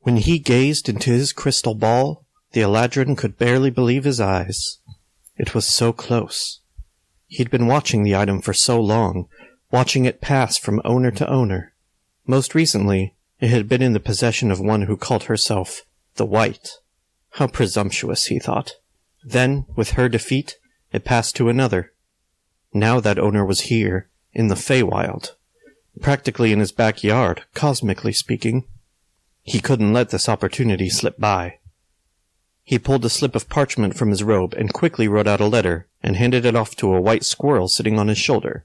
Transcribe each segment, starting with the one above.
When he gazed into his crystal ball, the Alladrin could barely believe his eyes. It was so close. He'd been watching the item for so long, watching it pass from owner to owner. Most recently, it had been in the possession of one who called herself the White. How presumptuous, he thought. Then, with her defeat, it passed to another. Now that owner was here, in the Feywild. Practically in his backyard, cosmically speaking. He couldn't let this opportunity slip by. He pulled a slip of parchment from his robe and quickly wrote out a letter and handed it off to a white squirrel sitting on his shoulder.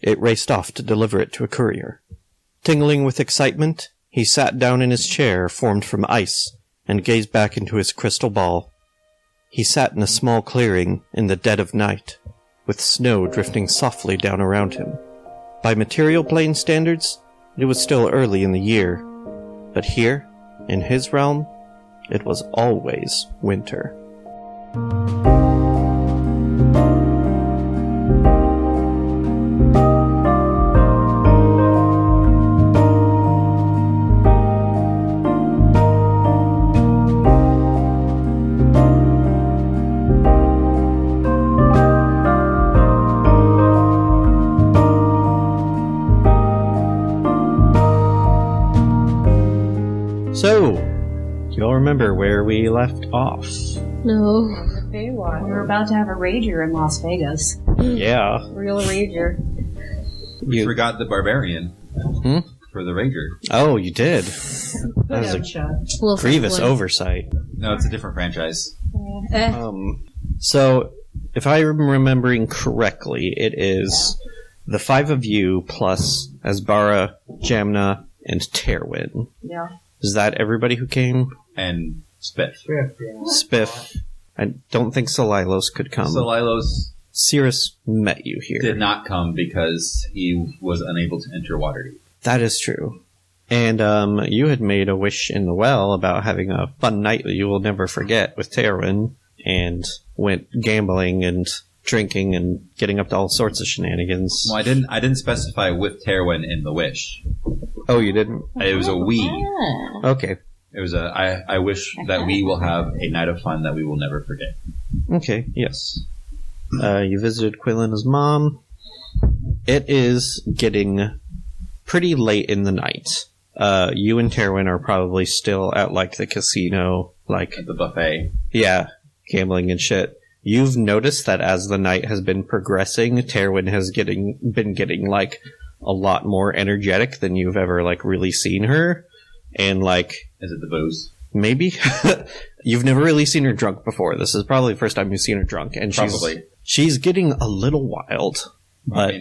It raced off to deliver it to a courier. Tingling with excitement, he sat down in his chair formed from ice and gazed back into his crystal ball. He sat in a small clearing in the dead of night, with snow drifting softly down around him. By material plane standards, it was still early in the year, but here, in his realm, it was always winter. So, do you all remember where we left off? No. Feywild. We were about to have a rager in Las Vegas. Yeah. Real rager. We forgot the barbarian for the rager. Oh, you did. That was a grievous oversight. No, it's a different franchise. So, if I'm remembering correctly, it is the 5 of you plus Asbara, Jamna, and Terwin. Yeah. Is that everybody who came? And Spiff. Spiff. I don't think Solilos could come. Solilos Cirrus met you here. did not come because he was unable to enter Waterdeep. That is true. And you had made a wish in the well about having a fun night that you will never forget with Terwin, and went gambling and drinking and getting up to all sorts of shenanigans. Well, I didn't specify with Terwin in the wish. Oh, you didn't? It was a we. Okay. It was I wish that we will have a night of fun that we will never forget. Okay, yes. You visited Quillina's mom. It is getting pretty late in the night. You and Terwin are probably still at, like, the casino, like... At the buffet. Yeah, gambling and shit. You've noticed that as the night has been progressing, Terwin has been getting, like, a lot more energetic than you've ever, like, really seen her. And, like... Is it the booze? Maybe. You've never really seen her drunk before. This is probably the first time you've seen her drunk. And probably. She's getting a little wild. But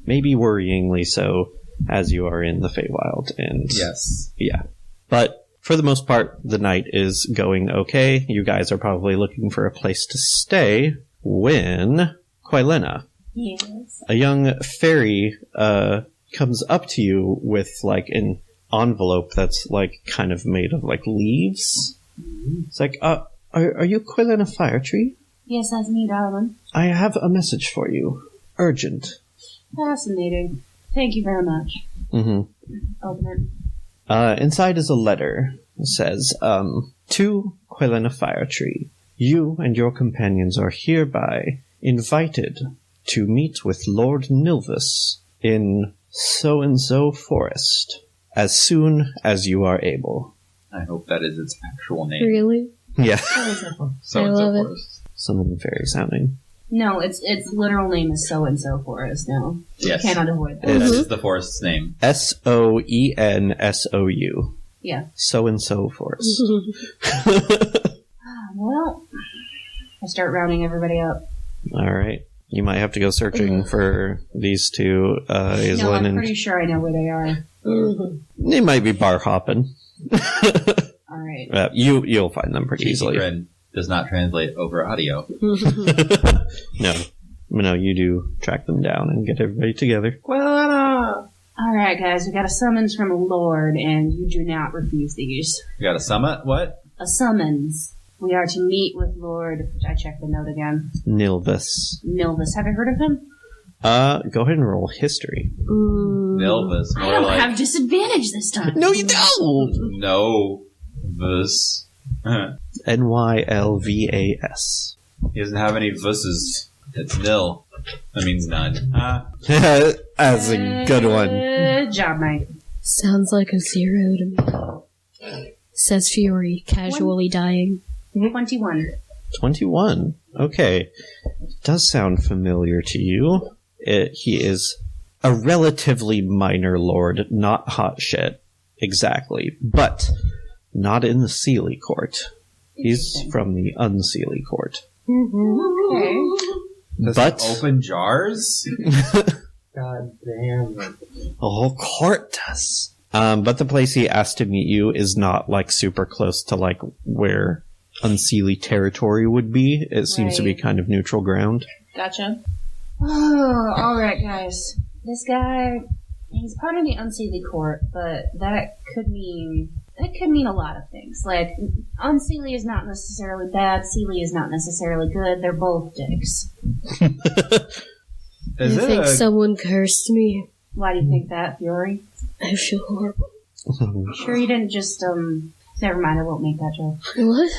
maybe worryingly so, as you are in the Feywild. And yes. Yeah. But for the most part, the night is going okay. You guys are probably looking for a place to stay when Quilena, Yes. a young fairy, comes up to you with, like, an envelope that's, like, kind of made of, like, leaves. It's like, are you Quilena Firetree? Yes, that's me, darling. I have a message for you. Urgent. Fascinating. Thank you very much. Mm-hmm. Open it. Inside is a letter. It says, to Quilena Firetree, you and your companions are hereby invited to meet with Lord Nilvis in so-and-so forest as soon as you are able. I hope that is its actual name. Really? Yeah. So-and-so I love it. forest. Something very sounding. No, its literal name is so-and-so forest now. Yes. You cannot avoid that. That is the forest's name. SOENSOU. Yeah. So-and-so forest. Well, I start rounding everybody up. Alright. You might have to go searching for these two, No, Islin I'm pretty sure I know where they are. They might be bar hopping. Alright. You'll find them pretty Cheesy easily. grin does not translate over audio. No, you do track them down and get everybody together. Alright, guys, we got a summons from a lord, and you do not refuse these. You got a summit? What? A summons. We are to meet with Lord... I checked the note again. Nilvis. Nilvis. Have you heard of him? Go ahead and roll history. Nilvis. I don't have disadvantage this time. No, you don't! No. Vus. Nylvas. He doesn't have any vusses. It's nil. That means none. That's a good one. Good job, Mike. Sounds like a 0 to me. Says Fury, casually dying. 21. 21. Okay. Does sound familiar to you. He is a relatively minor lord, not hot shit. Exactly. But not in the Sealy court. He's from the unsealy court. Okay. Does it open jars? God damn it. The whole court does. But the place he asked to meet you is not, like, super close to, like, where unsealy territory would be. It seems to be kind of neutral ground. Gotcha. Oh, alright, guys. This guy, he's part of the unsealy court, but that could mean a lot of things. Like, unsealy is not necessarily bad, sealy is not necessarily good, they're both dicks. I think someone cursed me. Why do you think that, Fury? I feel horrible. Sure you didn't just, never mind, I won't make that joke. What?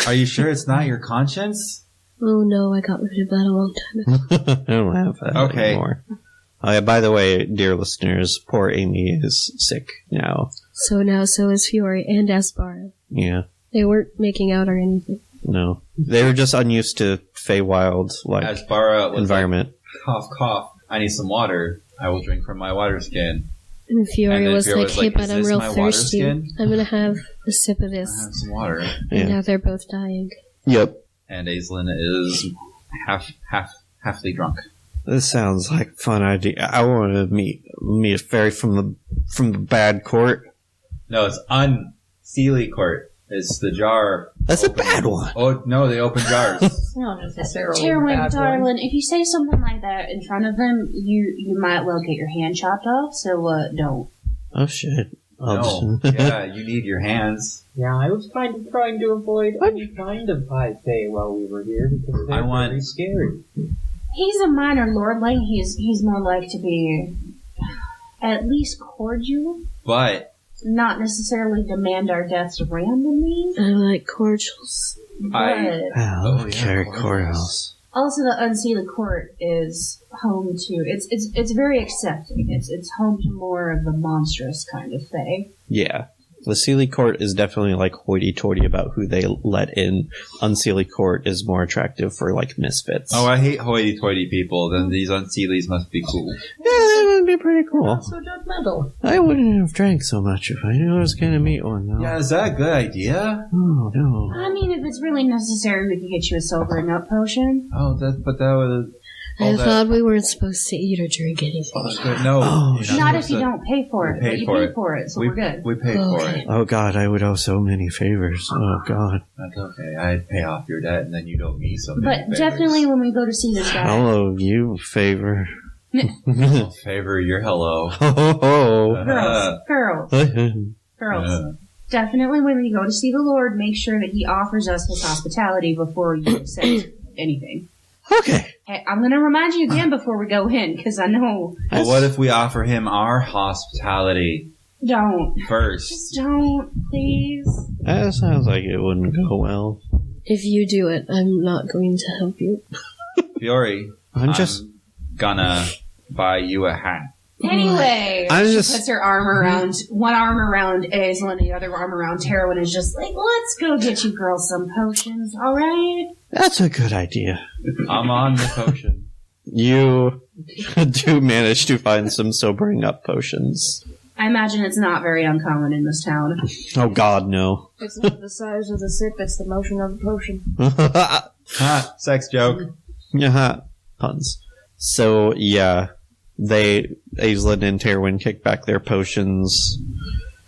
Are you sure it's not your conscience? Oh no, I got rid of that a long time ago. I don't have that anymore. By the way, dear listeners, poor Amy is sick now. So is Fury and Aspara. Yeah. They weren't making out or anything. No. They were just unused to Feywild, like, Aspara environment. Like, cough, cough. I need some water. I will drink from my water skin. And Fury was like, hey, but I'm real thirsty. Skin? I'm gonna have a sip of this. I have some water. And now they're both dying. Yep. And Aislinn is halfly drunk. This sounds like a fun idea. I want to meet a fairy from the bad court. No, it's unsealy court. It's the jar. That's a bad one. Oh, no, they open jars. Not necessarily Tyrwin, darling, if you say something like that in front of them, you might well get your hand chopped off, so, don't. Oh, shit. No. Yeah, you need your hands. Yeah, I was kind of trying to avoid any kind of high pay while we were here because they're very scary. He's a minor lordling. He's more like to be at least cordial. But not necessarily demand our deaths randomly. I like cordials. Cordials. Also, the unsealy court is home to it's very accepting. It's home to more of the monstrous kind of fae. Yeah. The Sealy Court is definitely, like, hoity-toity about who they let in. Unsealy Court is more attractive for, like, misfits. Oh, I hate hoity-toity people. Then these unsealies must be cool. Yeah, that would be pretty cool. Not so judgmental. I wouldn't have drank so much if I knew I was going to meet one, though. Yeah, is that a good idea? Oh, no. I mean, if it's really necessary, we can get you a sobering up potion. Oh, that would... I thought we weren't supposed to eat or drink anything. No. Not if you don't pay for it. But you pay for it, so we're good. We paid for it. Oh, God, I would owe so many favors. Oh, God. That's okay. I'd pay off your debt, and then you'd owe me so many But favors. definitely when we go to see this guy. I'll owe you a favor. Favor your hello. Girls. Definitely when we go to see the Lord, make sure that he offers us his hospitality before you accept anything. Okay. Hey, I'm going to remind you again before we go in, because I know... Well, what if we offer him our hospitality? Don't. First. Just don't, please. That sounds like it wouldn't go well. If you do it, I'm not going to help you. Fury, I'm just gonna buy you a hat. Anyway, she puts her arm around, one arm around Aislinn, the other arm around Tara, and is just like, let's go get you girls some potions, alright? That's a good idea. I'm on the potion. You do manage to find some sobering up potions. I imagine it's not very uncommon in this town. Oh, God, no. It's not the size of the sip, it's the motion of the potion. Ha, sex joke. Yeah, puns. So, yeah, Aislinn and Terwin kick back their potions.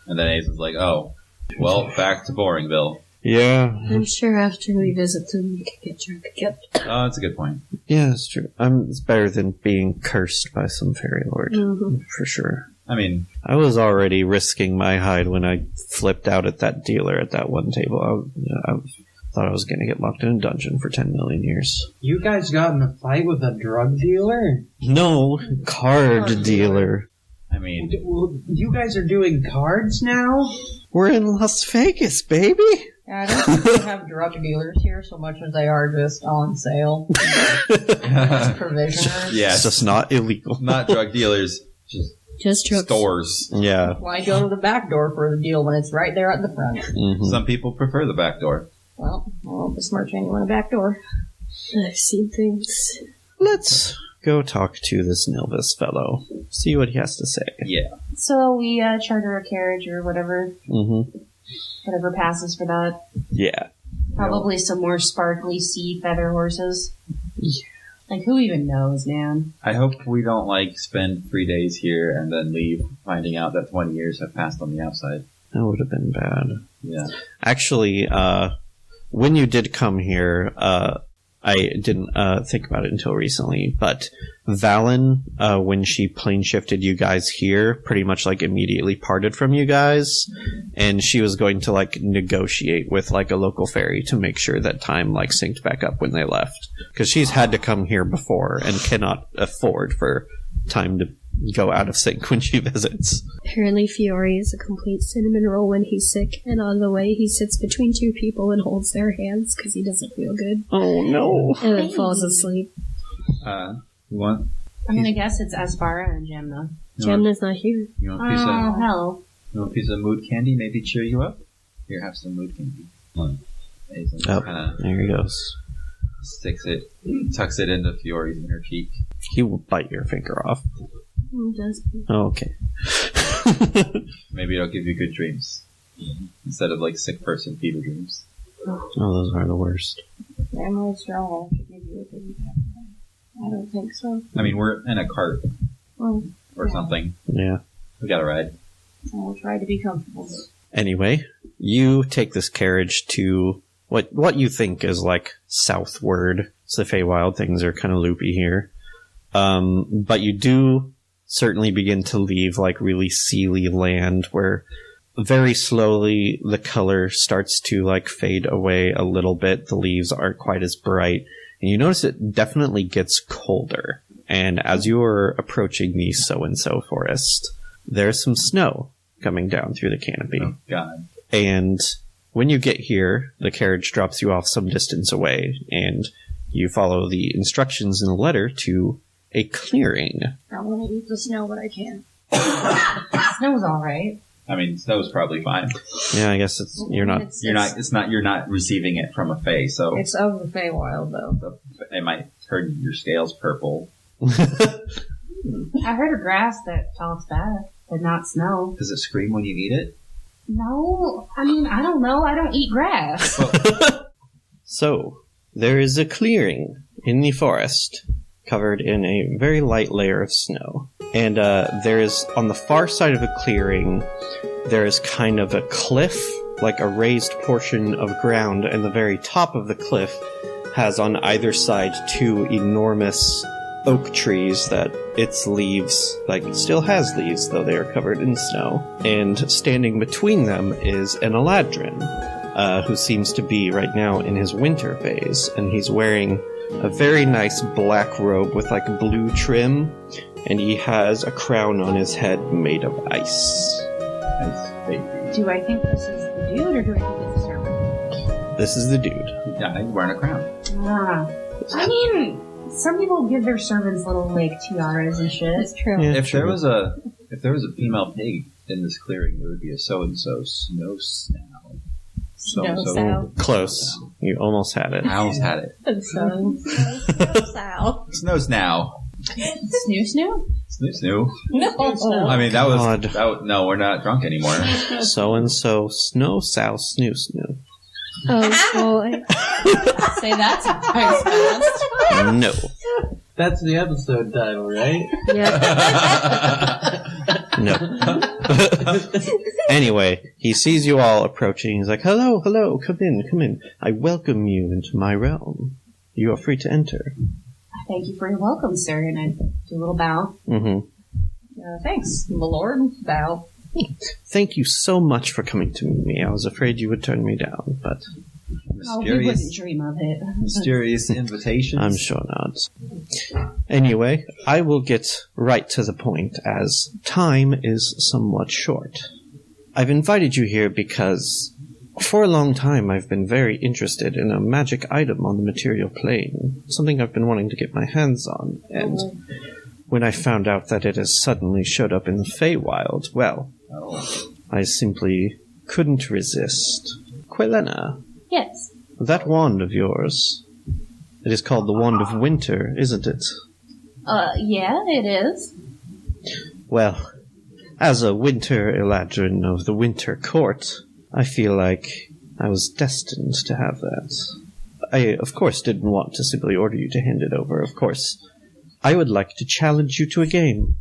And then Aislenn's like, oh, well, back to Boringville. Yeah. I'm sure after we visit them, we can get drunk again. Oh, that's a good point. Yeah, it's true. It's better than being cursed by some fairy lord. Mm-hmm. For sure. I mean... I was already risking my hide when I flipped out at that dealer at that one table. I thought I was going to get locked in a dungeon for 10 million years. You guys got in a fight with a drug dealer? No, card dealer. I mean, You guys are doing cards now? We're in Las Vegas, baby. Yeah, I don't think we have drug dealers here so much as they are just on sale. Provisioners. yes, It's just not illegal. not drug dealers, Just trucks. stores. Yeah. Why go to the back door for the deal when it's right there at the front? Mhm. Some people prefer the back door. Well, I won't besmirch anyone a back door. I've seen things. Let's go talk to this Nilvis fellow. See what he has to say. Yeah. So we charter a carriage or whatever passes for that. Yeah. Probably some more sparkly sea feather horses. Like, who even knows, man? I hope we don't, spend 3 days here and then leave, finding out that 20 years have passed on the outside. That would have been bad. Yeah. Actually, when you did come here, I didn't think about it until recently, but Valen, when she plane shifted you guys here, pretty much immediately parted from you guys, and she was going to negotiate with a local ferry to make sure that time synced back up when they left, because she's had to come here before and cannot afford for time to go out of sync when she visits. Apparently Fiore is a complete cinnamon roll when he's sick, and on the way he sits between two people and holds their hands because he doesn't feel good. Oh no. And then falls asleep. You want? I'm gonna guess it's Aspara and Gemna. Gemna's not here. You want a piece Oh, of? hell. You want a piece of mood candy? Maybe cheer you up. Here, have some mood candy. Hazel kinda There he goes. tucks it into Fiore's inner cheek. He will bite your finger off. Who does? Oh, okay. Maybe it'll give you good dreams instead of sick person fever dreams. Oh, those are the worst. Family strong to give you a good I don't think so. I mean, we're in a cart Well, or something. Yeah. We got a ride. I'll try to be comfortable. Anyway, you take this carriage to what you think is southward. It's the Feywild. Things are kind of loopy here. But you do certainly begin to leave really sealy land where very slowly the color starts to fade away a little bit. The leaves aren't quite as bright. And you notice it definitely gets colder. And as you are approaching the so-and-so forest, there's some snow coming down through the canopy. Oh, God. And when you get here, the carriage drops you off some distance away, and you follow the instructions in the letter to a clearing. I want to eat the snow, but I can't. Snow's alright. I mean, snow's probably fine. Yeah, I guess you're not. You're not receiving it from a Fey, so It's of the Feywild, though. it might turn your scales purple. I heard of grass that talks back, but not snow. Does it scream when you eat it? No, I mean, I don't know. I don't eat grass. So, there is a clearing in the forest, covered in a very light layer of snow. And there is, on the far side of the clearing, there is kind of a cliff, a raised portion of ground, and the very top of the cliff has on either side two enormous oak trees that its leaves, still has leaves, though they are covered in snow. And standing between them is an Alladrin, who seems to be right now in his winter phase, and he's wearing a very nice black robe with blue trim, and he has a crown on his head made of ice. Nice baby. Do I think this is the dude, or do I think it's a servant? This is the dude. Yeah, he's wearing a crown. I mean, some people give their servants little tiaras and shit. That's true. Yeah, If true. there was a female pig in this clearing, it would be a so-and-so snow snow. Snow-sow. Close. You almost had it. I almost had it. So, Snow snow. Snoo snoo? Snoo snoo. No. I mean, that God. was no, we're not drunk anymore. So-and-so, snow, sow, snoo, snoo. oh boy. Say that's nice fast. No. That's the episode title, right? Yeah. No. Anyway, he sees you all approaching. He's like, hello, hello, come in. I welcome you into my realm. You are free to enter. Thank you for your welcome, sir. And I do a little bow. Mm-hmm. Thanks, my lord. Bow. Thank you so much for coming to meet me. I was afraid you would turn me down, but Oh, we wouldn't dream of it. Mysterious invitation. I'm sure not. Anyway, I will get right to the point, as time is somewhat short. I've invited you here because for a long time I've been very interested in a magic item on the material plane, something I've been wanting to get my hands on, and when I found out that it has suddenly showed up in the Feywild, well, I simply couldn't resist. Quelena. Yes. That wand of yours, it is called the Wand of Winter, isn't it? Yeah, it is. Well, as a winter Eladrin of the Winter Court, I feel like I was destined to have that. I, of course, didn't want to simply order you to hand it over, of course. I would like to challenge you to a game.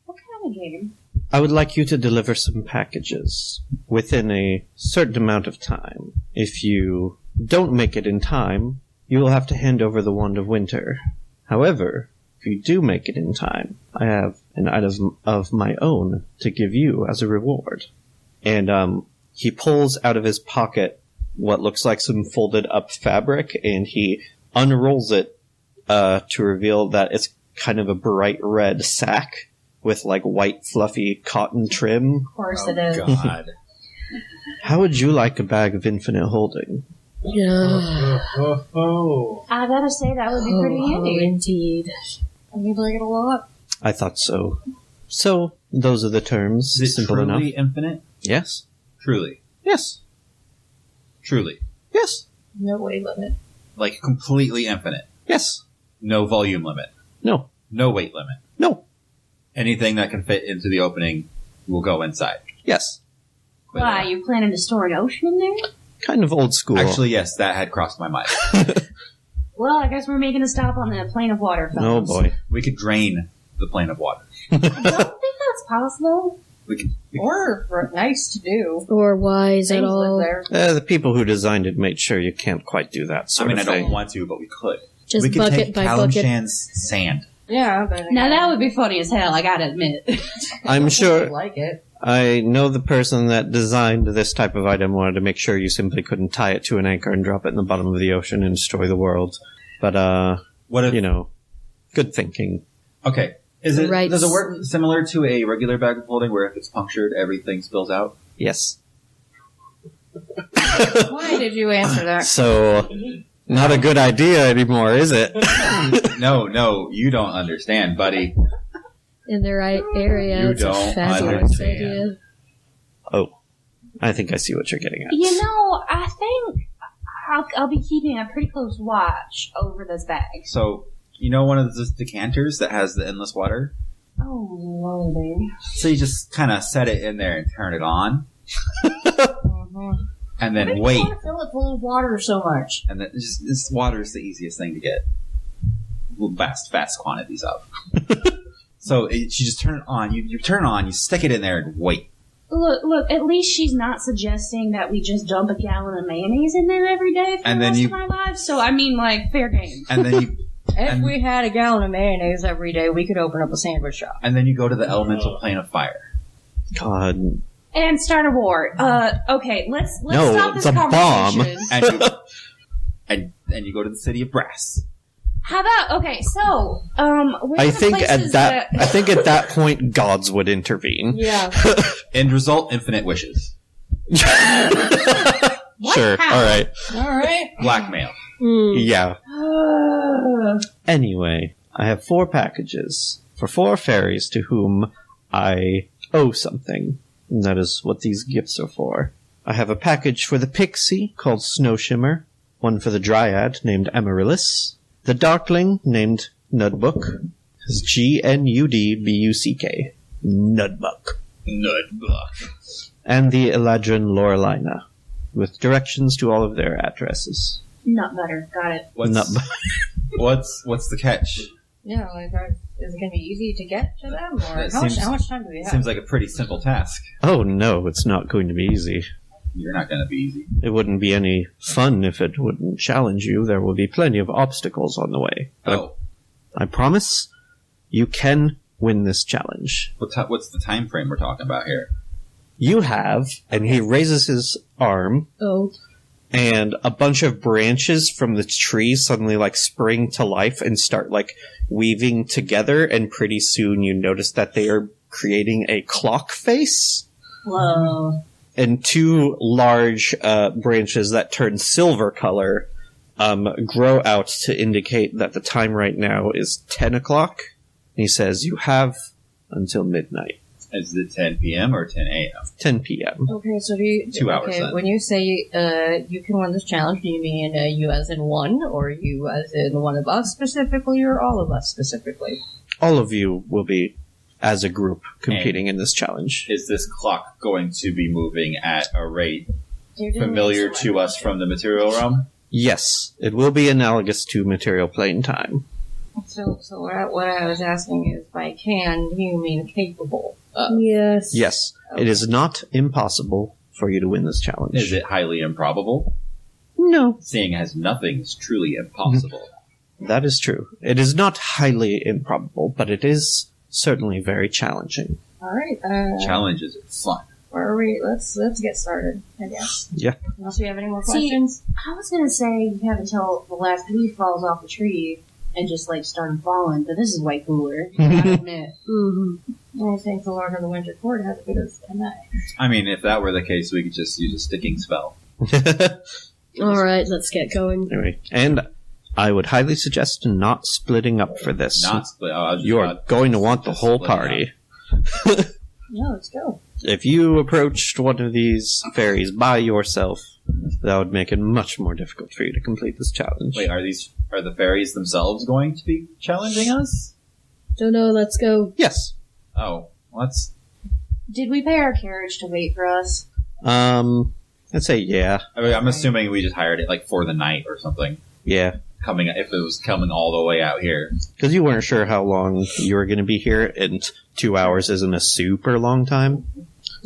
What kind of game? I would like you to deliver some packages within a certain amount of time. If you don't make it in time, you will have to hand over the Wand of Winter. However, if you do make it in time, I have an item of my own to give you as a reward. And he pulls out of his pocket what looks like some folded up fabric, and he unrolls it to reveal that it's kind of a bright red sack with like white fluffy cotton trim. Of course it is. God. How would you like a bag of infinite holding? Yeah. I gotta say, that would be pretty handy. Indeed. And you like it a lot? I thought so. So, those are the terms. Is it Simple enough. truly infinite? Yes. Truly. Yes. Truly. Yes. No weight limit. Like completely infinite. Yes. No volume limit. No. No weight limit. No. Anything that can fit into the opening will go inside. Yes. Why, you planning to store an ocean in there? Kind of old school. Actually, yes, that had crossed my mind. Well, I guess we're making a stop on the plane of water, Oh fellas. boy. We could drain the plane of water. I don't think that's possible. We could. Or nice to do. Or wise at Things all. live there. The people who designed it made sure you can't quite do that I sort mean, I of thing. don't want to, but we could. Just we could bucket take by Callum bucket. Shan's sand. Yeah, but Now that would be funny as hell, I gotta admit. I'm I sure. like it. I know the person that designed this type of item wanted to make sure you simply couldn't tie it to an anchor and drop it in the bottom of the ocean and destroy the world. But, What if? you know, good thinking. Okay. Does it Right. work similar to a regular bag of holding, where if it's punctured, everything spills out? Yes. Why did you answer that? So, not a good idea anymore, is it? No, you don't understand, buddy. In the right area. You It's don't a fabulous understand. idea. Oh, I think I see what you're getting at. You know, I think I'll be keeping a pretty close watch over this bag. So, you know one of those decanters that has the endless water? Oh, lordy. So you just kind of set it in there and turn it on, Mhm. and Why then do wait. you want to fill it full of water so much? And then this water is the easiest thing to get vast quantities of. So you just turn it on. You turn it on. You stick it in there and wait. Look, at least she's not suggesting that we just dump a gallon of mayonnaise in there every day for And the then rest you- of our lives. So, I mean, like, fair game. And then you If we had a gallon of mayonnaise every day, we could open up a sandwich shop. go to the elemental plane of fire. God. And start a war. Okay, let's No, stop this it's a bomb. conversation. And you, and you go to the city of brass. How about, okay, so, where I are the think places at that point, gods would intervene. Yeah. End result: infinite wishes. Sure. How? All right. Alright. Blackmail. Yeah. Anyway, I have 4 packages for 4 fairies to whom I owe something. And that is what these gifts are for. I have a package for the pixie called Snow Shimmer, one for the dryad named Amaryllis, the darkling named Nudbook, is Gnudbuck, Nudbuck, and the Eladrin Lorelina, with directions to all of their addresses. Nut butter, got it. What's the catch? Yeah, like, is it going to be easy to get to them? Or It how seems- much time do we have? Seems like a pretty simple task. Oh no, it's not going to be easy. You're not going to be easy. It wouldn't be any fun if it wouldn't challenge you. There will be plenty of obstacles on the way. But Oh, I promise you can win this challenge. what's the time frame we're talking about here? You have, and he raises his arm, Oh. and a bunch of branches from the trees suddenly like spring to life and start like weaving together, and pretty soon you notice that they are creating a clock face. Whoa. And two large branches that turn silver color grow out to indicate that the time right now is 10 o'clock. And he says, you have until midnight. Is it 10 p.m. or 10 a.m.? 10 p.m. Okay, so do you... 2 hours then. When you say you can win this challenge, do you mean you as in one, or you as in one of us specifically, or all of us specifically? All of you will be, as a group, competing in this challenge. Is this clock going to be moving at a rate You're doing familiar this to us from the material realm? Yes, it will be analogous to material plane time. So what I was asking is, by can, do you mean capable of? Yes. Yes, Okay. it is not impossible for you to win this challenge. Is it highly improbable? No, Seeing as nothing is truly impossible. that is true. It is not highly improbable, but it is certainly very challenging. Alright, Challenges are fun. where are we? Let's get started, I guess. Yeah. Unless you have any more See, questions? I was gonna say you have until the last leaf falls off the tree and just like start falling, but this is way cooler. I admit. Mm-hmm. I think the Lord of the Winter Court has a bit of MA. I mean, if that were the case, we could just use a sticking spell. Alright, let's get going. Anyway, and I would highly suggest not splitting up for this. Not split. Oh, I was just You are about going to want the just whole splitting party. No, let's go. If you approached one of these fairies by yourself, that would make it much more difficult for you to complete this challenge. Wait, are the fairies themselves going to be challenging us? Don't know, let's go. Yes. Oh, let's. Did we pay our carriage to wait for us? I'd say yeah. I mean, I'm assuming we just hired it like for the night or something. Yeah. If it was coming all the way out here. Because you weren't sure how long you were going to be here, and 2 hours isn't a super long time.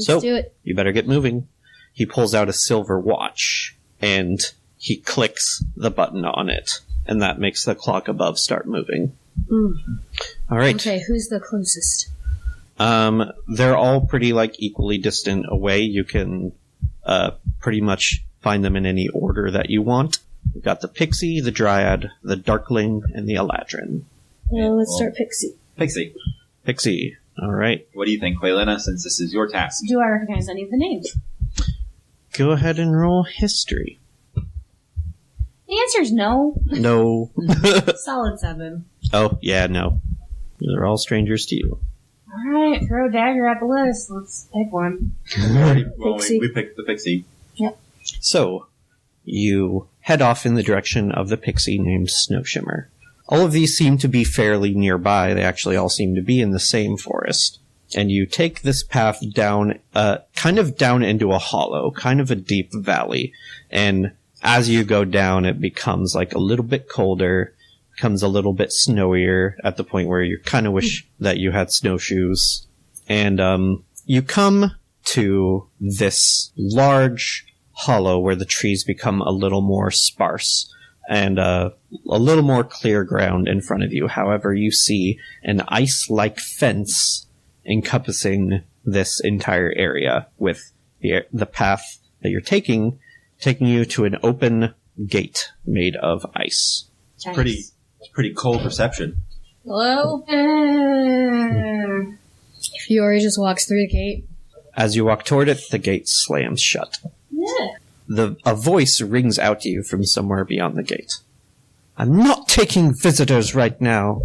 Let's do it. You better get moving. He pulls out a silver watch, and he clicks the button on it, and that makes the clock above start moving. All right. Okay, who's the closest? They're all pretty equally distant away. You can pretty much find them in any order that you want. We've got the Pixie, the Dryad, the Darkling, and the Alladrin. Let's start Pixie. Pixie, Pixie. All right. what do you think, Quaylina, since this is your task? Do I recognize any of the names? Go ahead and roll history. The answer's no. No. Solid 7. Oh, yeah, no. They're all strangers to you. Alright, throw a dagger at the list. Let's pick one. Pixie. We picked the Pixie. So, you head off in the direction of the Pixie named Snow Shimmer. All of these seem to be fairly nearby. They actually all seem to be in the same forest. And you take this path down, kind of down into a hollow, kind of a deep valley. And as you go down, it becomes a little bit colder, becomes a little bit snowier at the point where you kind of wish that you had snowshoes. And you come to this large hollow where the trees become a little more sparse and a little more clear ground in front of you. However, you see an ice-like fence encompassing this entire area, with the path that you're taking you to an open gate made of ice. Nice. Pretty cold reception. Hello? Fiore just walks through the gate. As you walk toward it, the gate slams shut. Yeah. A voice rings out to you from somewhere beyond the gate. I'm not taking visitors right now.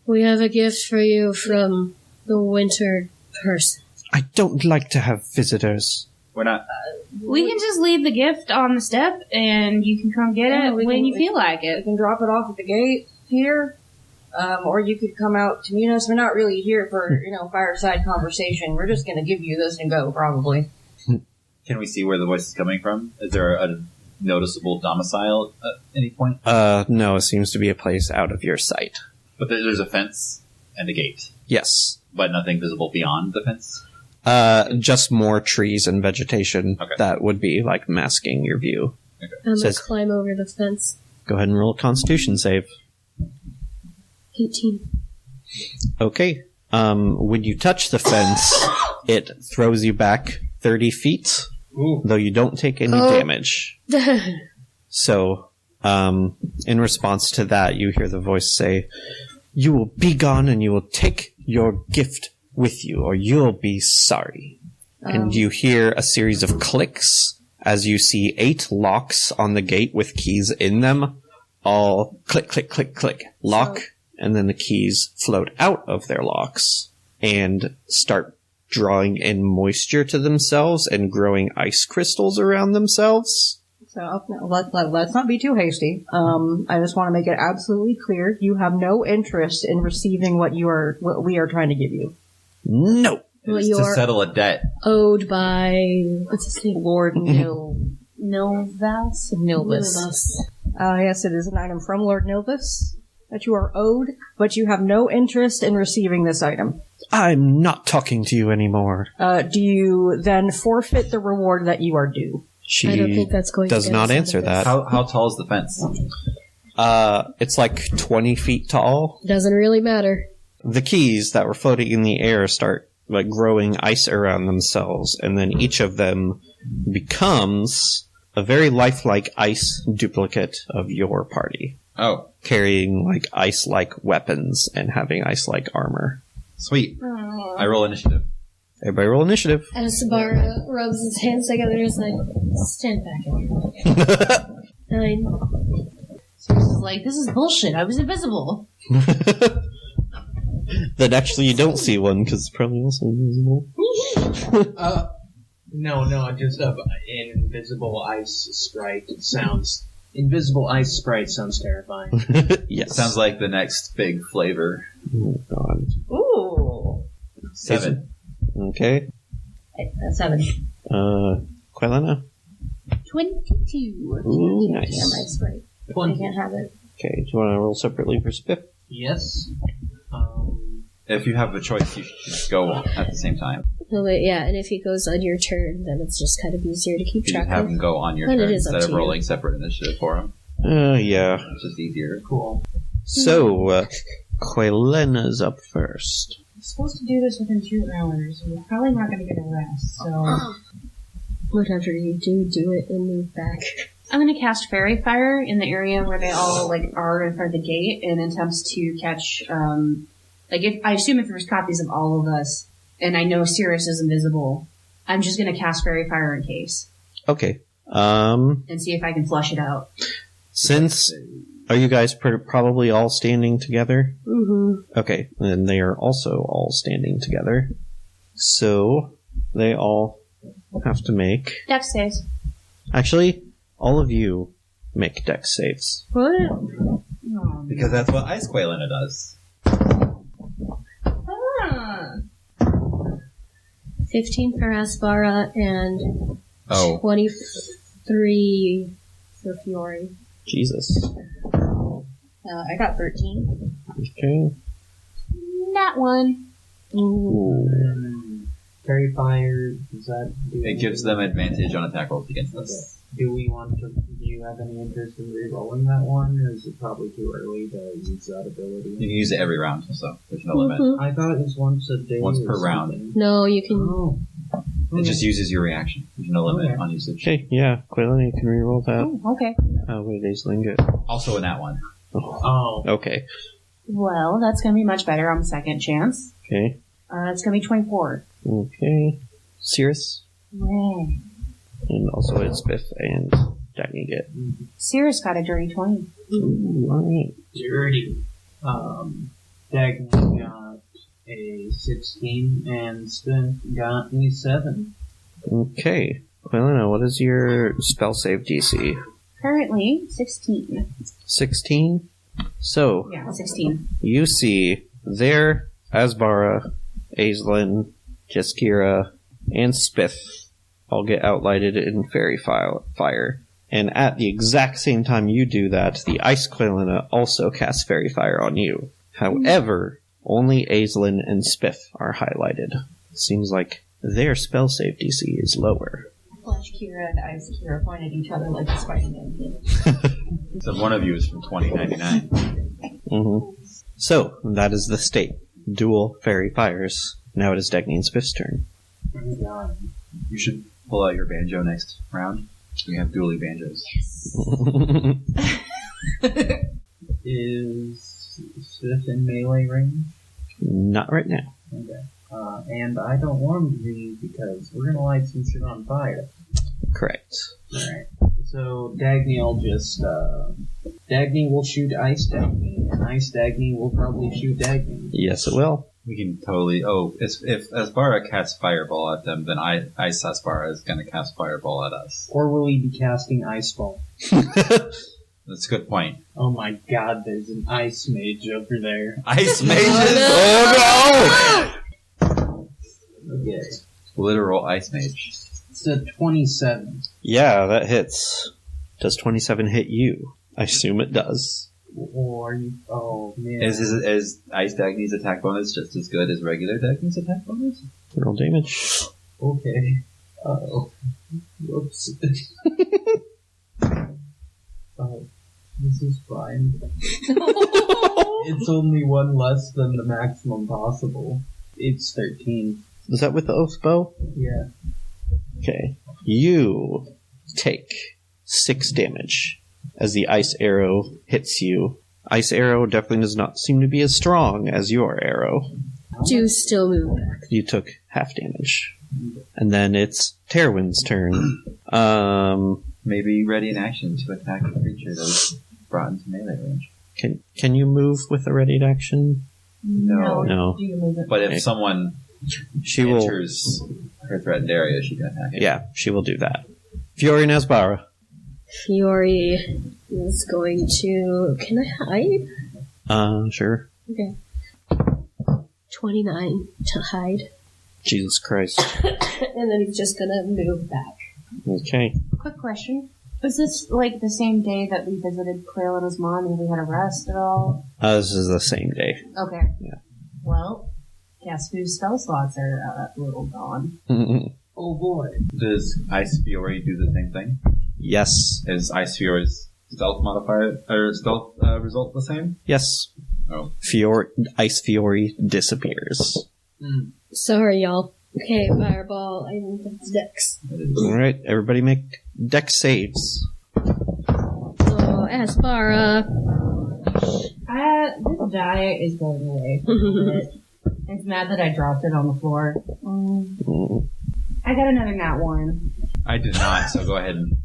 We have a gift for you from the winter person. I don't like to have visitors. We're not. We can just leave the gift on the step and you can come get it when you feel like You it. can drop it off at the gate here, or you could come out to meet us. We're not really here for, fireside conversation. We're just going to give you this and go, probably. Can we see where the voice is coming from? Is there a noticeable domicile at any point? No, it seems to be a place out of your sight. But there's a fence and a gate, Yes. but nothing visible beyond the fence. Just more trees and vegetation Okay. that would be masking your view. I'm gonna Says- climb over the fence. Go ahead and roll a Constitution save. 18. Okay. When you touch the fence, it throws you back 30 feet, Ooh. though you don't take any Oh. damage. So, in response to that, you hear the voice say, "You will be gone and you will take your gift with you, or you'll be sorry." And you hear a series of clicks as you see 8 locks on the gate with keys in them. All click, click, click, click, lock, and then the keys float out of their locks and start drawing in moisture to themselves and growing ice crystals around themselves. So let's not be too hasty. I just want to make it absolutely clear: you have no interest in receiving what we are trying to give you. No. It's to settle a debt. Owed by what's his name? Lord Nilvas? Nilvis. Yes, it is an item from Lord Nilvis that you are owed, but you have no interest in receiving this item. I'm not talking to you anymore. Do you then forfeit the reward that you are due? She I don't think that's going does to get not us out answer of that. How tall is the fence? It's like 20 feet tall. Doesn't really matter. The keys that were floating in the air start like growing ice around themselves, and then each of them becomes a very lifelike ice duplicate of your party. Oh, Carrying like ice-like weapons and having ice-like armor. sweet. I roll initiative. Everybody roll initiative. As Sabara rubs his hands together, just like, stand back in here. 9. So this is like, this is bullshit. I was invisible. Then actually you don't see one because it's probably also invisible. No, just invisible ice sprite sounds. Invisible ice sprite sounds terrifying. Yes. Sounds like the next big flavor. Oh, God. Ooh. 7. Okay. 7. Quilena? 22. Ooh, Yeah, nice. my sprite. I 20. can't have it. Okay, do you want to roll separately for Spiff? Yes. If you have a choice, you should just go at the same time. No, wait, yeah, and if he goes on your turn, then it's just kind of easier to keep You track just have of. him go on your But it turn is up instead of to you. rolling separate initiative for him. Yeah. It's just easier. Cool. So, Quillena's up first. I'm supposed to do this within 2 hours, and we're probably not going to get a rest, so... Whatever you do it and move back. I'm going to cast Fairy Fire in the area where they all, like, are in front of the gate in attempts to catch, I assume if there's copies of all of us, and I know Sirius is invisible, I'm just going to cast Fairy Fire in case. Okay. And see if I can flush it out. Since... Are you guys probably all standing together? Mm-hmm. Okay, then they are also all standing together. So, they all have to make... Dex saves. Actually, all of you make dex saves. What? Because that's what Ice Quailina does. 15 for Asbara and 23 for Fiore. Jesus. I got 13. Okay. That one. Ooh. Fairy fire, does that do It gives them advantage on attack rolls against us. Do you have any interest in re-rolling that one, or is it probably too early to use that ability? You can use it every round, so there's no limit. I thought it was once a day. Once or per round. something. No, you can... Oh. It just uses your reaction. There's no limit Okay. on usage. Okay, yeah, Quillen, you can reroll that. Oh, okay. Wait, Aisling good. Also in that one. Oh. Okay. Well, that's going to be much better on the second chance. Okay. It's going to be 24. Okay. Cirrus. Yay. And also it's Biff and Dagny get. Sirius got a dirty 20. Ooh, alright. Dirty. Dagny got a 16, and Spin got a 7. Okay. Quillen, what is your spell save DC? Currently, 16. 16? So, Yeah, 16. you see there, Asbara, Aislinn, Jeskira, and Spiff all get outlighted in fairy fire. And at the exact same time you do that, the Ice Quillen also casts fairy fire on you. However, only Aislinn and Spiff are highlighted. Seems like their spell save DC is lower. Flash Kira and Ice Kira point at each other like a Spider-Man kid. So one of you is from 2099. Mm-hmm. So, that is the state. Dual fairy fires. Now it is Dagny and Spiff's turn. Oh, God. You should pull out your banjo next round. We have dual banjos. Is Swift in melee range? Not right now. Okay. And I don't want him to be because we're gonna light some shit on fire. Correct. Alright. So Dagny will just Dagny will shoot Ice Dagny, and Ice Dagny will probably shoot Dagny. Yes, it will. We can totally. If Asbara casts Fireball at them, then Ice Asbara is going to cast Fireball at us. Or will he be casting Ice Ball? That's a good point. Oh my god, there's an Ice Mage over there. Ice Mages! Oh Okay. Literal Ice Mage. It's a 27. Yeah, that hits. Does 27 hit you? I assume it does. Or you. Oh, man. Is Ice Dagny's attack bonus just as good as regular Dagny's attack bonus? Roll damage. Okay. Uh-oh. Whoops. Oh, this is fine. It's only one less than the maximum possible. It's 13. Is that with the oath bow? Yeah. Okay. You take 6 damage as the ice arrow hits you. Ice arrow definitely does not seem to be as strong as your arrow. Do still move back. You took half damage. And then it's Terwin's turn. Maybe ready in action to attack a creature that was brought into melee range. Can you move with a readied action? No. Do you move it? But Okay. if someone She will. enters her threatened area, she can attack it. Yeah, she will do that. Fiori and Asbara. Fiori is going to... Can I hide? Sure. Okay. 29 to hide. Jesus Christ. And then he's just gonna move back. Okay. Quick question. Was this like the same day that we visited Quail and his mom and we had a rest at all? This is the same day. Okay. Yeah. Well, guess whose spell slots are a little gone? Oh boy. Does Ice Fury do the same thing? Yes. Is Ice Fury's stealth modifier or stealth result the same? Yes. Oh. Ice Fiori disappears. Sorry, y'all. Okay, fireball. I need that's Dex. Alright, everybody make dex saves. Oh, Aspara. This die is going away. It's mad that I dropped it on the floor. I got another nat 1. I did not, so go ahead and...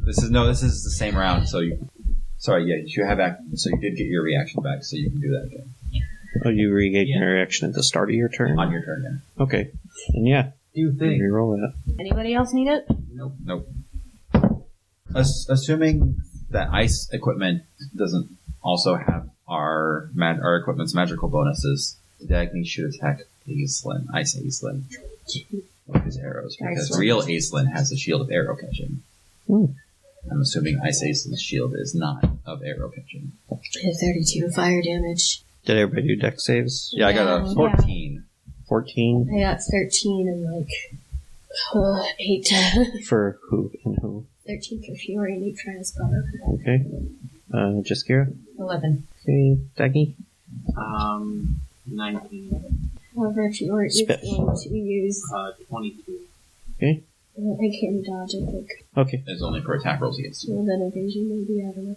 This is the same round, so you... Sorry, yeah, you have so you did get your reaction back, so you can do that again. Oh, you regain your reaction at the start of your turn? On your turn, yeah. Okay. And yeah, You think? reroll that. Anybody else need it? Nope. Assuming that ice equipment doesn't also have our equipment's magical bonuses, Dagny should attack Aislinn, Ice Aislinn, with his arrows, because Aislinn. real Aislinn has a shield of arrow catching. I'm assuming Ice Aislinn's shield is not of arrow catching. I have 32 fire damage. Did everybody do dex saves? Yeah, I got a 14. 14? I got 13 and 8. For who and who? 13 for Fiori and 8 for Aspara. Okay. Jaskira? 11. Okay, Dagny? 19. However, Fiori is Spit. going to use... 22. Okay. I can't dodge, I think. Okay. It's only for attack rolls against you. Well, then evasion, maybe, I don't know.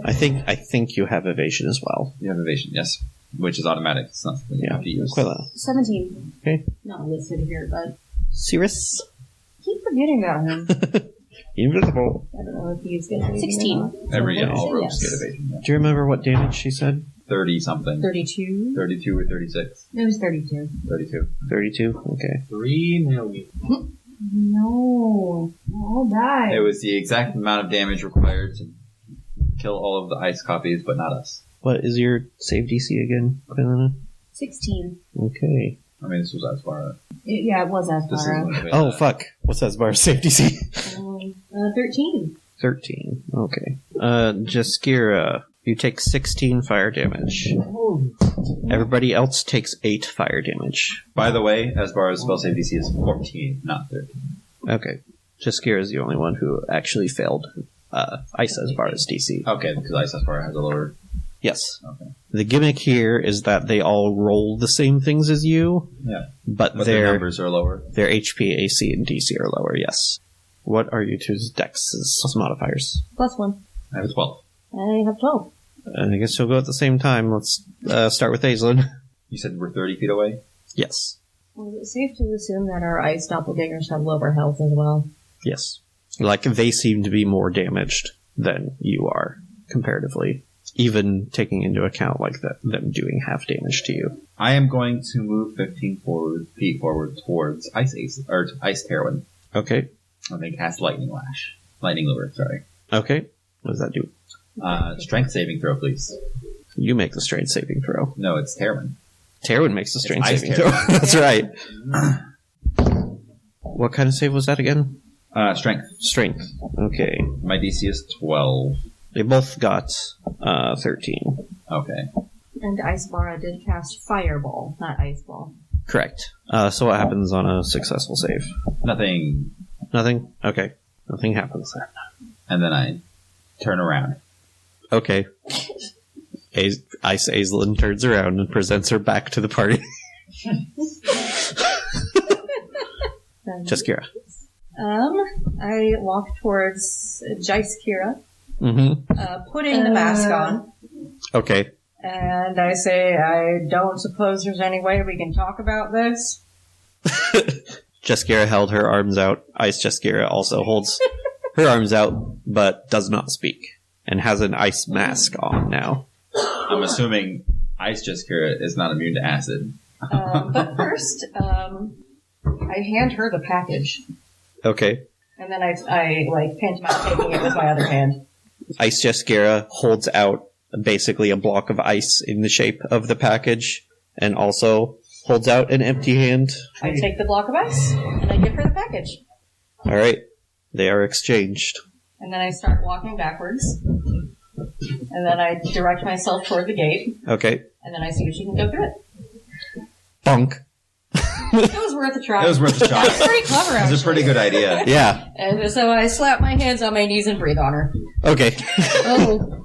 I think you have evasion as well. You have evasion, yes. Which is automatic. It's not something you have to use. Quilla. 17. Okay. Not listed here, but Cirrus? keep forgetting about him. Invisible. I don't know if he's going to be 16. All rogues get evasion. Yeah. Do you remember what damage she said? 30 something. 32? 32 or 36. It was 32. 32. 32? Okay. 3 million. No. I'll die. It was the exact amount of damage required to kill all of the ice copies, but not us. What is your save DC again, Quillana? 16. Okay. I mean, this was as far. Yeah, it was This is Aspara. Oh, fuck. What's that bar save DC? 13. 13. Okay. Jaskira, you take 16 fire damage. Everybody else takes 8 fire damage. By the way, as far as spell save DC is 14, not 13. Okay. Jaskira is the only one who actually failed Ice Asbara's DC. Okay, because Ice Aspara has a lower. Yes. Okay. The gimmick here is that they all roll the same things as you, Yeah. but But their their numbers are lower. HP, AC, and DC are lower, yes. What are you two's dex's modifiers? +1. I have a 12. I have 12. I guess you'll go at the same time. Let's start with Aislinn. You said we're 30 feet away? Yes. Well, is it safe to assume that our ice doppelgangers have lower health as well? Yes. Like, they seem to be more damaged than you are, comparatively. Even taking into account, like, them doing half damage to you. I am going to move 15 feet forward towards Ice Heroine. Okay. I'm going to cast Lightning Lure, sorry. Okay. What does that do? Strength saving throw, please. You make the strength saving throw. No, it's Tyranny. Taryn makes the strength Ice saving throw. Taryn. That's right. What kind of save was that again? Strength. Strength. Okay. My DC is 12. They both got 13. Okay. And Icebara did cast Fireball, not Ice Ball. Correct. So what happens on a successful save? Nothing. Nothing? Okay. Nothing happens then. And then I turn around. Okay. Ice Aislinn turns around and presents her back to the party. Just Kira. I walk towards Kira, Mm-hmm. putting the mask on, Okay. and I say, I don't suppose there's any way we can talk about this? Jeskira held her arms out. Ice Jeskira also holds her arms out, but does not speak, and has an ice mask on now. I'm assuming Ice Jeskira is not immune to acid. But first, I hand her the package, Okay. and then I pantomime taking it with my other hand. Ice Jeskira holds out basically a block of ice in the shape of the package, and also holds out an empty hand. I take the block of ice, and I give her the package. Alright. They are exchanged. And then I start walking backwards. And then I direct myself toward the gate. Okay. And then I see if she can go through it. Bonk. It was worth a try. It was worth a shot. It's pretty clever, actually. It was a pretty good idea. Yeah. And so I slap my hands on my knees and breathe on her. Okay. Oh,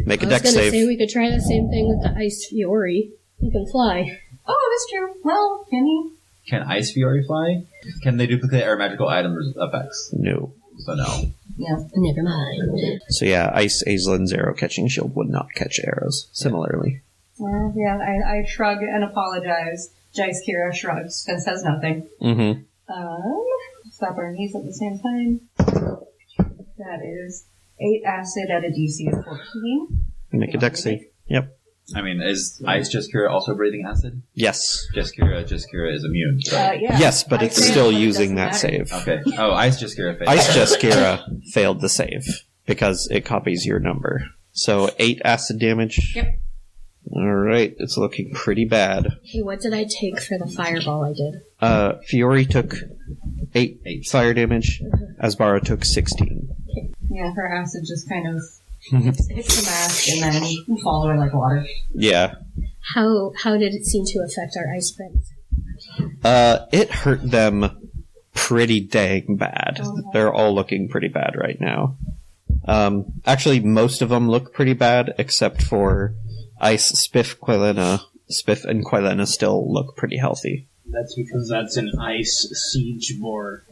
Make a I was dex gonna save. say we could try the same thing with the Ice Fury. You can fly. Oh, that's true. Well, can you? Can Ice Fury fly? Can they duplicate our magical item effects? No. So no. Yeah. Never mind. So yeah, Ice Aislinn's arrow catching shield would not catch arrows. Similarly. Yeah, I shrug and apologize. Kira shrugs and says nothing. Mm-hmm. Slap our knees at the same time. That is 8 acid at a DC of 14. Make a dex save. Yep. I mean, is Ice Jeskira also breathing acid? Yes. Jeskira is immune. So. Yeah. Yes, but I it's failed, still but it using doesn't that matter. save. Okay. Oh, Ice Jeskira failed. Ice Jeskira failed the save because it copies your number. So 8 acid damage. Yep. Alright, it's looking pretty bad. Hey, what did I take for the fireball I did? Fiore took 8 fire damage. Asbara took 16. Yeah, her acid just kind of hits the mask and then fall away like water. Yeah. How did it seem to affect our ice friends? It hurt them pretty dang bad. They're all looking pretty bad right now. Actually, most of them look pretty bad, except for Ice, Spiff, Quilena. Spiff and Quilena still look pretty healthy. That's because that's an ice siege boar.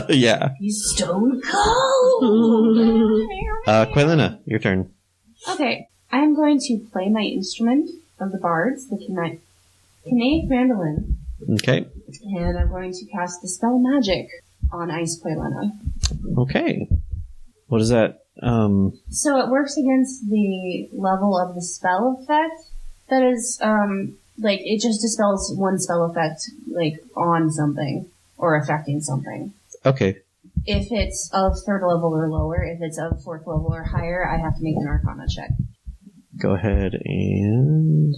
Yeah. He's stone cold! Quilena, your turn. Okay, I'm going to play my instrument of the bards, the Canaic mandolin, Okay. and I'm going to cast the spell magic on Ice Quailena. Okay. What is that? So it works against the level of the spell effect. That is, it just dispels one spell effect, on something, or affecting something. Okay. If it's of 3rd level or lower, if it's of 4th level or higher, I have to make an Arcana check. Go ahead and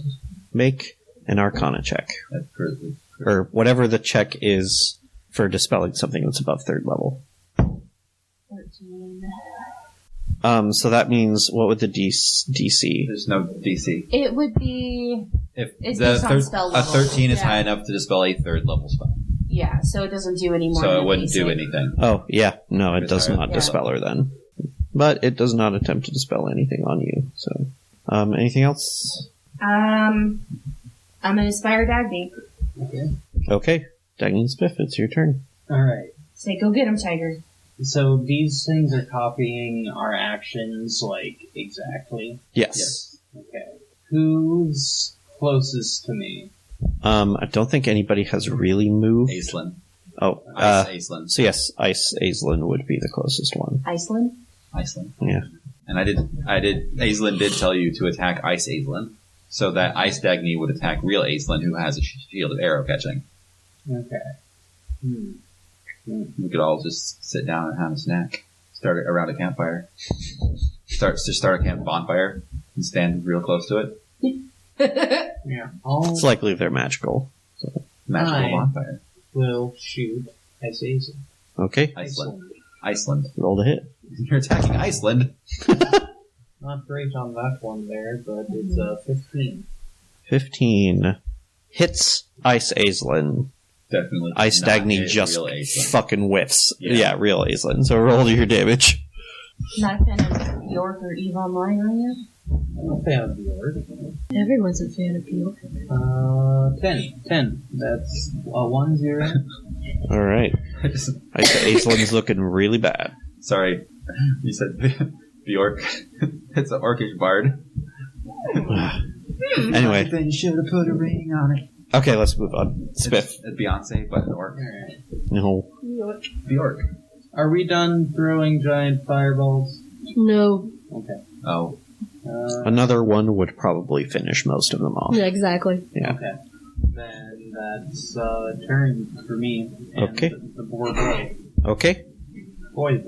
make an Arcana check. That's crazy. Or whatever the check is for dispelling something that's above 3rd level. 13. So that means, what would the DC? There's no DC. It would be... If It's the based on spell a level. 13 is Yeah. high enough to dispel a 3rd level spell. Yeah, so it doesn't do any more So than it wouldn't DC. do anything. Oh, yeah. No, it does Sorry. not Yeah. dispel her then. But it does not attempt to dispel anything on you, so. Anything else? I'm an Inspire Dagny. Okay. Okay. Dagny and Spiff, it's your turn. Alright. Say, go get him, Tiger. So these things are copying our actions, like, exactly? Yes. Okay. Who's closest to me? I don't think anybody has really moved. Aislinn. Oh, Ice Aislinn. so yes, Ice Aislinn would be the closest one. Iceland? Iceland. Yeah. And Aislinn did tell you to attack Ice Aislinn, so that Ice Dagny would attack real Aislinn, who has a shield of arrow catching. Okay. We could all just sit down and have a snack. Start it around a campfire. Start a camp bonfire and stand real close to it. Yeah. It's likely they're magical. Magical Fine. bonfire. We'll shoot as Aislinn. Okay, Iceland. roll to hit. You're attacking Iceland. Not great on that one there, but it's 15. 15 hits Ice Aislinn. Definitely. Ice not Dagny a just real Aislinn. fucking whiffs. Yeah. Yeah, real Aislinn. So roll your damage. Not a fan of York or Eve Online, are you? I'm a fan of Bjork. Everyone's a fan of Bjork. 10. That's a 1-0. All right. Ice Aislinn's looking really bad. Sorry, you said Bjork. It's an orcish bard. Anyway, Then you should have put a ring on it. okay, let's move on. Spiff. It's Beyonce, but an orc. Alright. No. Bjork. Are we done throwing giant fireballs? No. Okay. Oh, Another one would probably finish most of them off. Yeah, exactly. Yeah. Okay. Then that's turn for me. And Okay. The boy. Okay. Boy.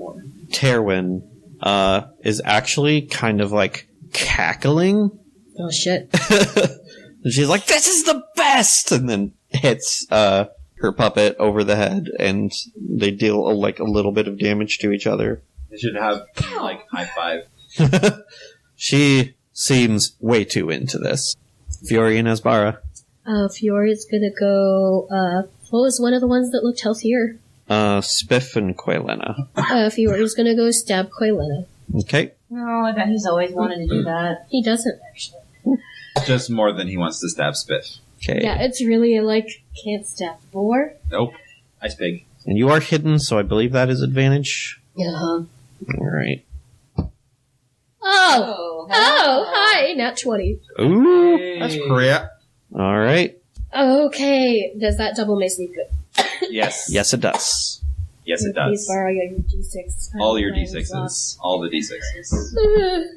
Terwin is actually kind of like cackling. Oh shit. And she's like, "This is the best!" And then hits her puppet over the head, and they deal like a little bit of damage to each other. they should have like high five. She seems way too into this. Fiori and Asbara. Fiore's gonna go, what was one of the ones that looked healthier? Spiff and Quaylena. Fiore's gonna go stab Quaylena. Okay. No, I bet he's always wanted to do that. He doesn't, actually. Just more than he wants to stab Spiff. Okay. Yeah, it's really like, can't stab boar. Nope. Ice pig. And you are hidden, so I believe that is advantage. Uh-huh. Alright. Oh! Oh, hi! Nat 20. Ooh. That's crap. Alright. Okay, does that double my sneak good? Yes. Yes, it does. Yes, it Please does. borrow your D6. All your D6s. All the D6s.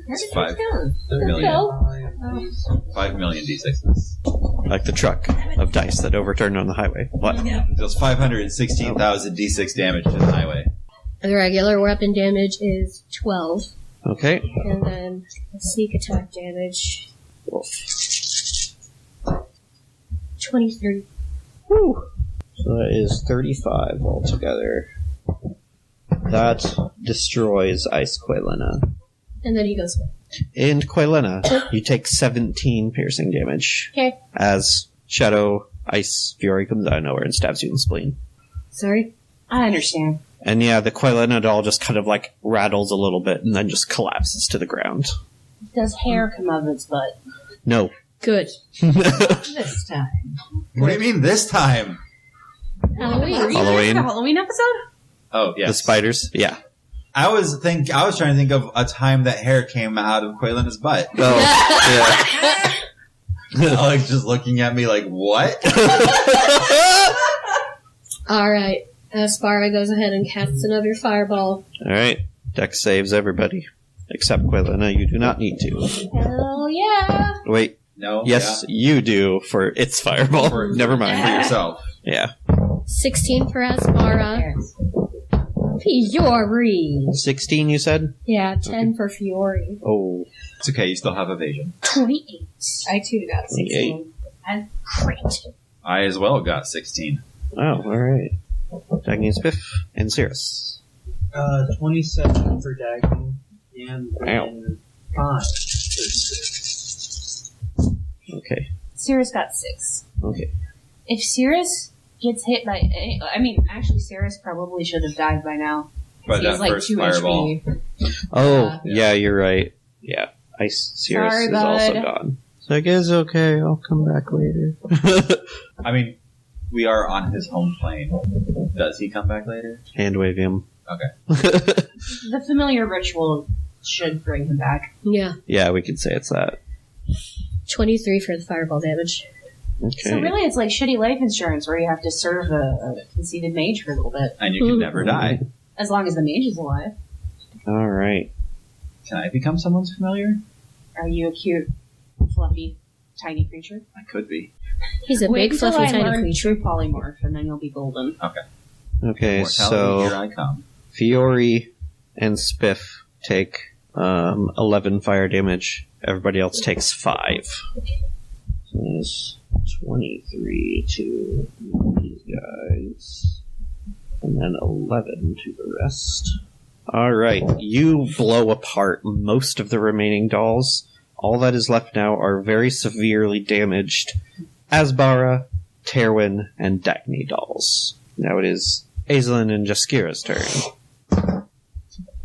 It's 5 The million. hell? 5 million D6s. Like the truck of dice that overturned on the highway. What? It deals 516,000 D6 damage to the highway. The regular weapon damage is 12. Okay. And then the sneak attack damage, 23. Woo. So that is 35 altogether. That destroys Ice Quaylena. And then he goes, And Quaylena, you take 17 piercing damage. okay, As Shadow Ice Fury comes out of nowhere and stabs you in the spleen. sorry. I understand. And yeah, the Quaylena doll just kind of like rattles a little bit and then just collapses to the ground. Does hair come out of its butt? No. Good. This time. What do you mean this time? Halloween. Halloween. A Halloween episode? Oh, yes. The spiders? Yeah. I was trying to think of a time that hair came out of Quaylena's butt. Oh, Alex just looking at me like, what? Alright, Aspara goes ahead and casts another fireball. Alright. Dex saves everybody. Except Quaylena, you do not need to. Hell yeah! Wait. No. Yes, you do for its fireball. Never For mind. yourself. Yeah. 16 for Aspara. Fiori! 16, you said? Yeah, 10 for Fiori. Oh. It's okay, you still have evasion. 28. I too got 16. And crit. I as well got 16. Oh, alright. Dagny, Spiff, and Cirrus. 27 for Dagny, and Wow. then 5 for Spiff. Okay. Cirrus got 6. Okay. If Cirrus gets hit by... I mean, actually, Cirrus probably should have died by now. But He has that like first 2 fireball. HP. Oh, yeah, you're right. Yeah. Ice Cirrus Sorry, is also bud. gone. So I guess okay, I'll come back later. I mean, we are on his home plane. Does he come back later? Hand wave him. The familiar ritual should bring him back. Yeah. Yeah, we could say it's that. 23 for the fireball damage. Okay. So really, it's like shitty life insurance where you have to serve a conceited mage for a little bit. And you can never die. As long as the mage is alive. All right. Can I become someone's familiar? Are you a cute, fluffy, tiny creature? I could be. He's a Wait big, until fluffy, I tiny learn creature. true polymorph, and then you'll be golden. Okay, Mortality, so here I come. Fiore and Spiff take 11 fire damage. Everybody else takes 5. So there's 23 to these guys. And then 11 to the rest. Alright, you blow apart most of the remaining dolls. All that is left now are very severely damaged Asbara, Terwin, and Dagny dolls. Now it is Aislinn and Jaskira's turn. I've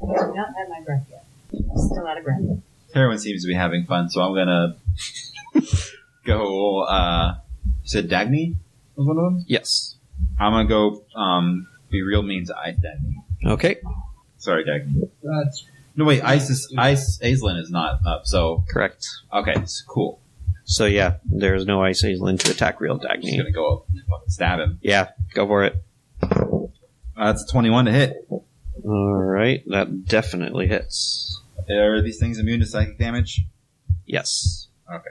not had my breath yet. Still out of breath. Terwin seems to be having fun, so I'm gonna go, you said Dagny was one of them? Yes. I'm gonna go, be real mean to Ice Dagny. Okay, Sorry, Dagny. That's No, wait, Aislinn is not up, so, correct. okay, it's cool. So yeah, there's no Ice Aislinn to attack real I'm just Dagny. gonna go up and fucking stab him. Yeah, go for it. That's a 21 to hit. Alright, that definitely hits. Are these things immune to psychic damage? Yes. Okay.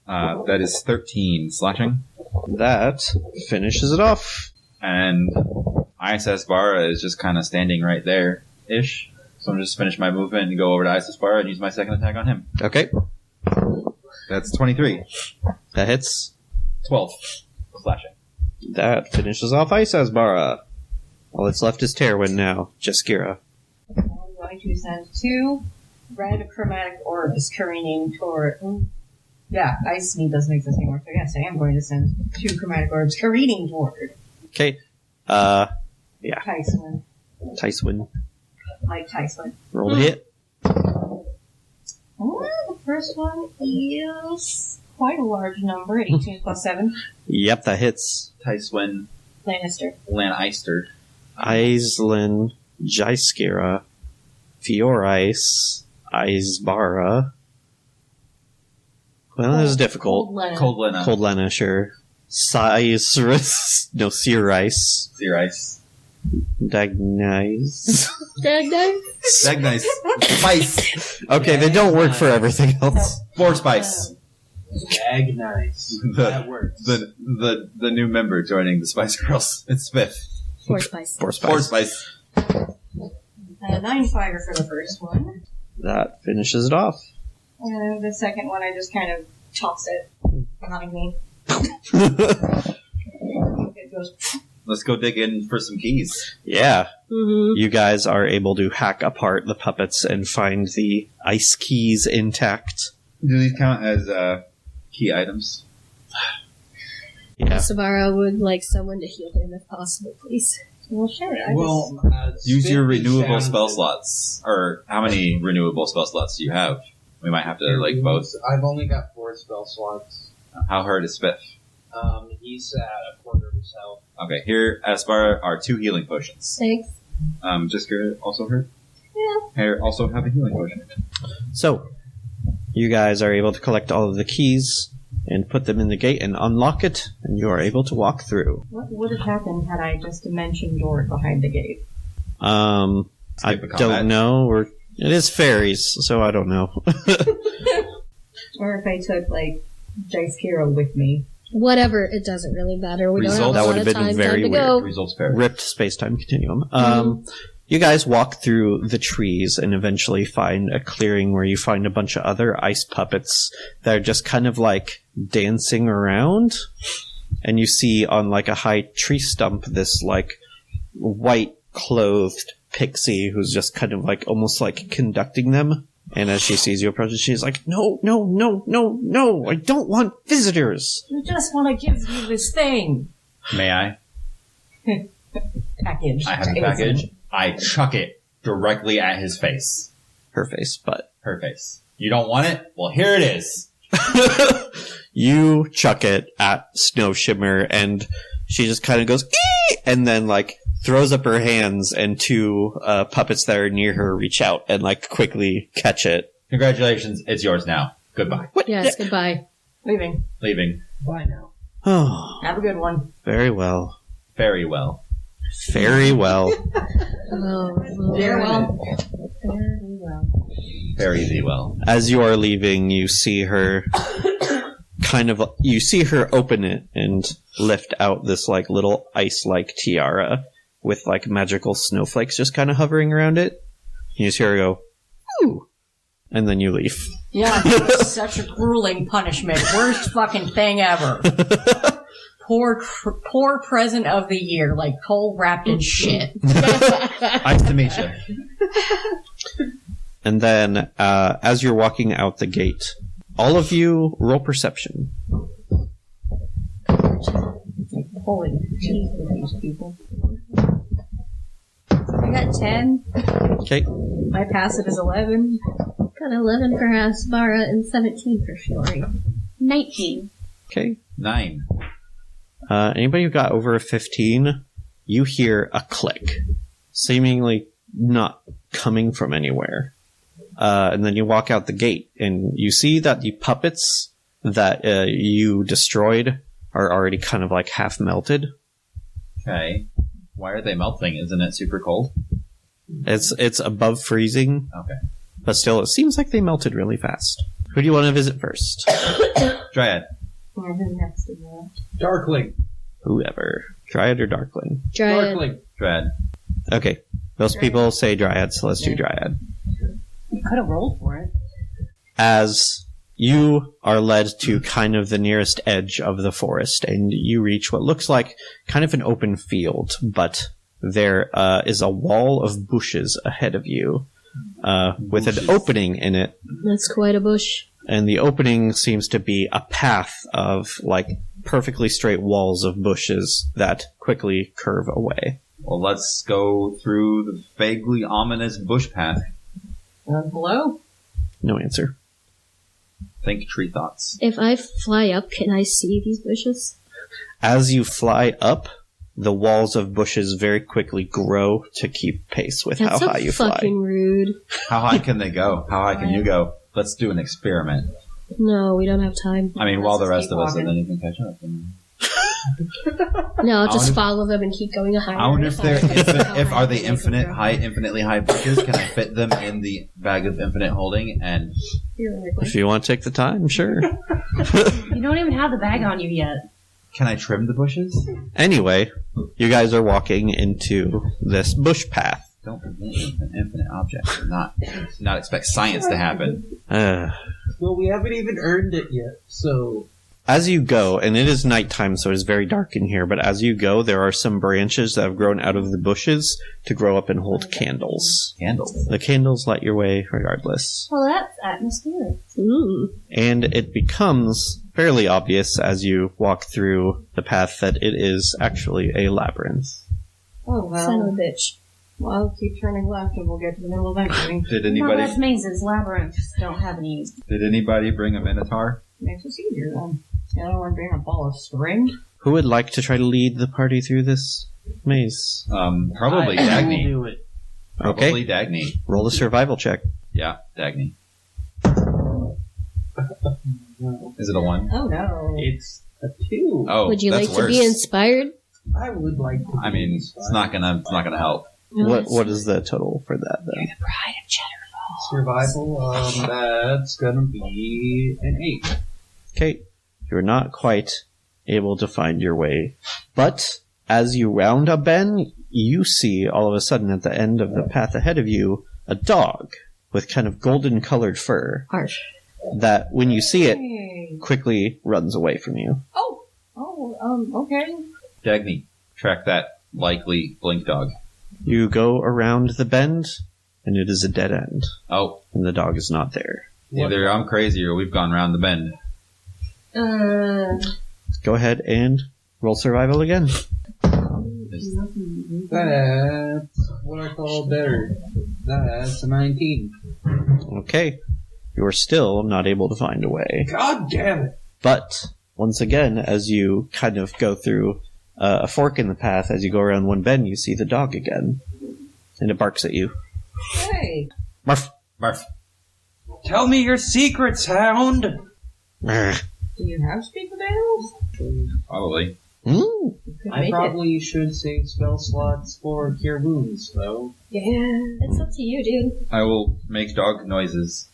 That is 13 slashing. That finishes it off. And ISS Bara is just kind of standing right there-ish. So I'm just finish my movement and go over to ISS Bara and use my second attack on him. Okay, That's 23. that hits. 12 slashing. That finishes off Ice Asbara. All that's left is Terwin now. Jaskira. I'm going to send 2 red chromatic orbs careening toward. Yeah, Ice Meat doesn't exist anymore, so yes, I am going to send 2 chromatic orbs careening toward Okay. Tyson. Tyswin. Mike Tyson. Roll to hit. Oh, the first one is quite a large number, 18 plus 7. Yep, that hits. Tyswin Lannister. Lannister. Aislinn, Jaskira, Fiorice, Isbara. Well, this is difficult. Cold Lena. Cold Lena, sure. Cyrus, no, Cirice. Zerice. Dagnice. Dagnice. Spice. Okay, they don't work for everything else. Four Spice. Ag nice. That works. The new member joining the Spice Girls. It's Smith. 4 spice. Four Four spice. Spice. 9 fire for the first one. That finishes it off. The second one, I just kind of toss it behind me. It goes. Let's go dig in for some keys. Yeah. Mm-hmm. You guys are able to hack apart the puppets and find the ice keys intact. Do these count as key items? Yeah. Sabara would like someone to heal him if possible, please. Well, sure. Use your Spit is renewable sound- spell slots. Or how many renewable spell slots do you have? We might have to, like, both. I've only got 4 spell slots. How hurt is Spiff? He's at a quarter of his health. Okay, here at Aspara are 2 healing potions. Thanks. Jisker also hurt? Yeah. Here also have a healing potion. So, you guys are able to collect all of the keys and put them in the gate and unlock it, and you are able to walk through. What would have happened had I just dimension door behind the gate? I Skip the combat. don't know. It is fairies, so I don't know. Or if I took, like, Jaskira with me. Whatever, it doesn't really matter. We Results- don't that have a would lot have of been time. very Time to weird. go. Results fair. Ripped space-time continuum. You guys walk through the trees and eventually find a clearing where you find a bunch of other ice puppets that are just kind of like dancing around. And you see on like a high tree stump this like white clothed pixie who's just kind of like almost like conducting them. And as she sees you approach, she's like, no, I don't want visitors. We just want to give you this thing. May I? Package. I have a package. I chuck it directly at his face. Her face, but Her face. You don't want it? Well, here it is. you chuck it at Snow Shimmer, and she just kind of goes, "Ee!" and then like throws up her hands, and two puppets that are near her reach out and like quickly catch it. Congratulations, it's yours now. Goodbye. Yes, goodbye. Leaving. Leaving. Bye now. Oh, Have a good one. very well. Very well. Very well. Oh, Very well. Very well. Very well. As you are leaving, you see her you see her open it and lift out this like little ice-like tiara with like magical snowflakes just kind of hovering around it. You just hear her go, ooh, and then you leave. Yeah, such a grueling punishment. Worst fucking thing ever. Poor present of the year, like Cole wrapped in shit. Nice to meet you. And then, as you're walking out the gate, all of you roll perception. Holy jeez with these people. I got 10. Okay. My passive is 11. Got 11 for Asbara and 17 for Shiori. 19. Okay. 9. Anybody who got over a 15, you hear a click, seemingly not coming from anywhere. And then you walk out the gate, and you see that the puppets that you destroyed are already kind of like half melted. Okay. Why are they melting? Isn't it super cold? It's above freezing, Okay. but still, it seems like they melted really fast. Who do you want to visit first? Dryad. Or who next is that? Darkling. Whoever. Dryad or Darkling? Dryad. Darkling. Dryad. Okay. Most people say Dryad, so let's do Dryad. You could have rolled for it. As you are led to kind of the nearest edge of the forest, and you reach what looks like kind of an open field, but there is a wall of bushes ahead of you, with an opening in it, That's quite a bush. and the opening seems to be a path of, like, perfectly straight walls of bushes that quickly curve away. Well, let's go through the vaguely ominous bush path. Hello? No answer. Think tree thoughts. If I fly up, can I see these bushes? As you fly up, the walls of bushes very quickly grow to keep pace with That's how high so you fly. fucking rude. How high can they go? How high can you go? Let's do an experiment. No, we don't have time. I mean, while the Let's rest keep of us, and walking. then you can catch up. No, I'll I just wonder- follow them and keep going higher. I wonder if they're if are they How high infinite can high, infinitely high bushes? Can I fit them in the bag of infinite holding? And Theoretically. If you want to take the time, sure. You don't even have the bag on you yet. can I trim the bushes? Anyway, you guys are walking into this bush path. Don't prevent an infinite object. And not expect science to happen. Well, we haven't even earned it yet, so... As you go, and it is nighttime, so it's very dark in here, but as you go, there are some branches that have grown out of the bushes to grow up and hold candles. Candles. The candles light your way regardless. Well, that's atmospheric. Ooh. And it becomes fairly obvious as you walk through the path that it is actually a labyrinth. Oh, Son of a well. bitch. Well, I'll keep turning left and we'll get to the middle eventually. Did No, anybody that's mazes. Labyrinths don't have any. bring a minotaur? Makes us easier then. The other one being a ball of string. Who would like to try to lead the party through this maze? Probably I will Dagny. do it. Probably Dagny. Roll a survival check. Yeah, Dagny. Is it a 1? Oh no. It's a 2. Oh, Would you that's like worse. to be inspired? I would like to. I mean, it's not gonna help. No, What is the total for that then? Survival, that's gonna be an 8. Okay, you're not quite able to find your way, but as you round a bend, you see all of a sudden at the end of the path ahead of you a dog with kind of golden colored fur Harsh. that when you see it Hey. quickly runs away from you. Okay. Dagny, track that likely blink dog. You go around the bend and it is a dead end Oh, and the dog is not there. either I'm crazy or we've gone round the bend. Go ahead and roll survival again. That's what I call better. That's a 19. Okay, you are still not able to find a way. God damn it! But, once again, as you kind of go through a fork in the path. As you go around one bend, you see the dog again. And it barks at you. Hey. Marf. Marf. Tell me your secrets, hound! Marf. Do you have speak with animals? Probably. Mm. I probably should save spell slots for cure wounds, though. Yeah, it's up to you, dude. I will make dog noises.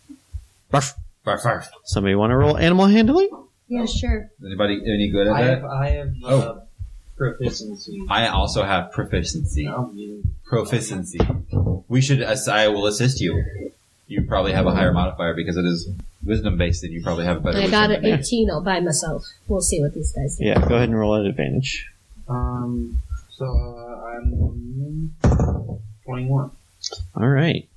Barf. Barf, barf. Somebody want to roll animal handling? Yeah, sure. Anybody any good at that? I have proficiency. I also have proficiency. You. Proficiency. We should. I will assist you. You probably have a higher modifier because it is wisdom based, and you probably have a better. I got wisdom an than me. 18 all by myself. We'll see what these guys do. Yeah, go ahead and roll at advantage. I'm 21. Alright.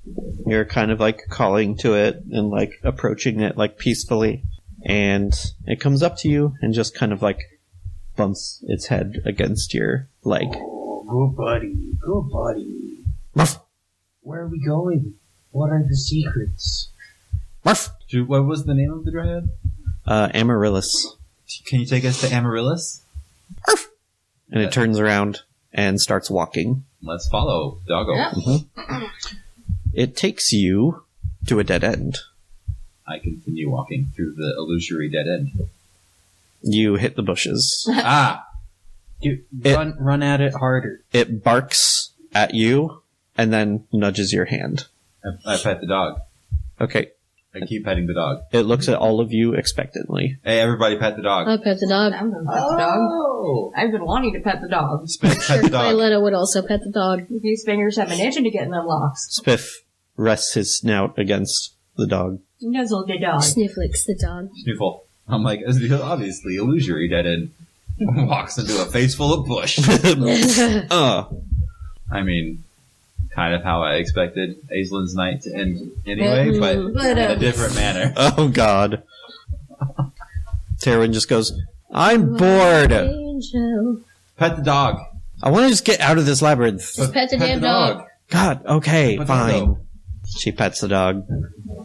You're kind of like calling to it and like approaching it like peacefully. And it comes up to you and just kind of like bumps its head against your leg. Oh, good buddy, good buddy. Marf. Where are we going? What are the secrets? Marf. What was the name of the dryad? Amaryllis. Can you take us to Amaryllis? Arf. And it turns around and starts walking. Let's follow Doggo. Yeah. It takes you to a dead end. I continue walking through the illusory dead end. You hit the bushes. Run at it harder. It barks at you and then nudges your hand. I pet the dog. Okay. I keep petting the dog. It looks at all of you expectantly. Hey, everybody pet the dog. I'll pet the dog. I'm gonna pet the dog. I've been wanting to pet the dog. Spiff, pet the dog. Violetta would also pet the dog. These fingers have been itching to get in them locks. Spiff rests his snout against the dog. Nuzzle the dog. Snifflicks the dog. Snoofle. I'm like, obviously, illusory dead end. Walks into a face full of bush. I mean, kind of how I expected Aislin's night to end anyway, but in a different manner. Oh, God. Taryn just goes, I'm bored. Angel. Pet the dog. I want to just get out of this labyrinth. Just pet the damn dog. God, okay, Pet the fine. dog. She pets the dog.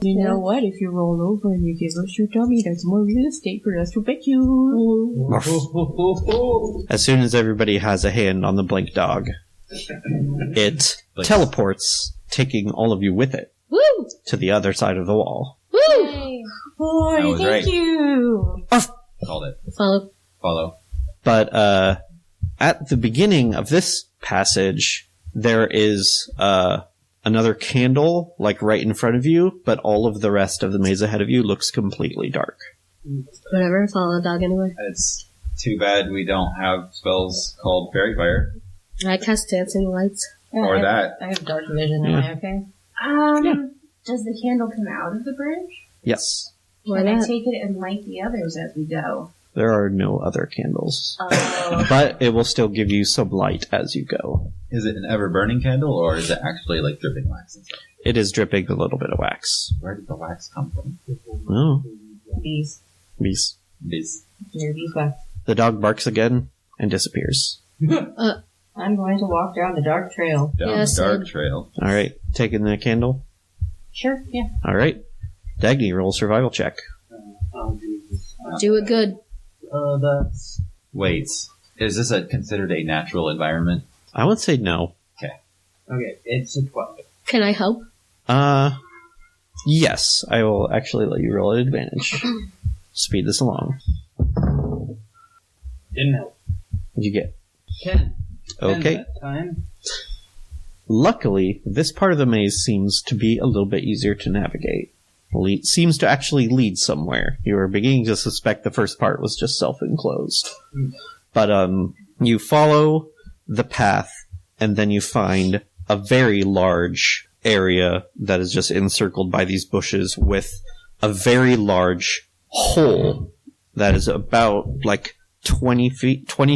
You know what? If you roll over and you give us your tummy, there's more real estate for us to pet you. As soon as everybody has a hand on the blink dog, it teleports, taking all of you with it, Woo! to the other side of the wall. Woo! Boy, That was thank right. you. Called it. Follow. But at the beginning of this passage, there is another candle, like right in front of you, but all of the rest of the maze ahead of you looks completely dark. Whatever, follow the dog anyway. It's too bad we don't have spells called Fairy Fire. I cast Dancing Lights. Or that. I have dark vision. Yeah. Am I okay? Does the candle come out of the bridge? Yes, Why Can I not? take it and light the others as we go? there are no other candles, Oh. but it will still give you some light as you go. Is it an ever-burning candle, or is it actually like dripping wax and stuff? It is dripping a little bit of wax. Where did the wax come from? Oh, Bees. bees. This. Your beeswax. The dog barks again and disappears. I'm going to walk down the dark trail. Down Yeah, the dark same. trail. All right, taking the candle. Sure, yeah. All right, Dagny, roll survival check. Do it good. That's... Wait, is this considered a natural environment? I would say no. Okay, it's a 12. Can I help? Yes, I will actually let you roll at advantage. Speed this along. Didn't help. What'd you get? 10. Okay. That time. Luckily, this part of the maze seems to be a little bit easier to navigate. Seems to actually lead somewhere. You were beginning to suspect the first part was just self-enclosed. But you follow the path, and then you find a very large area that is just encircled by these bushes with a very large hole that is about like 20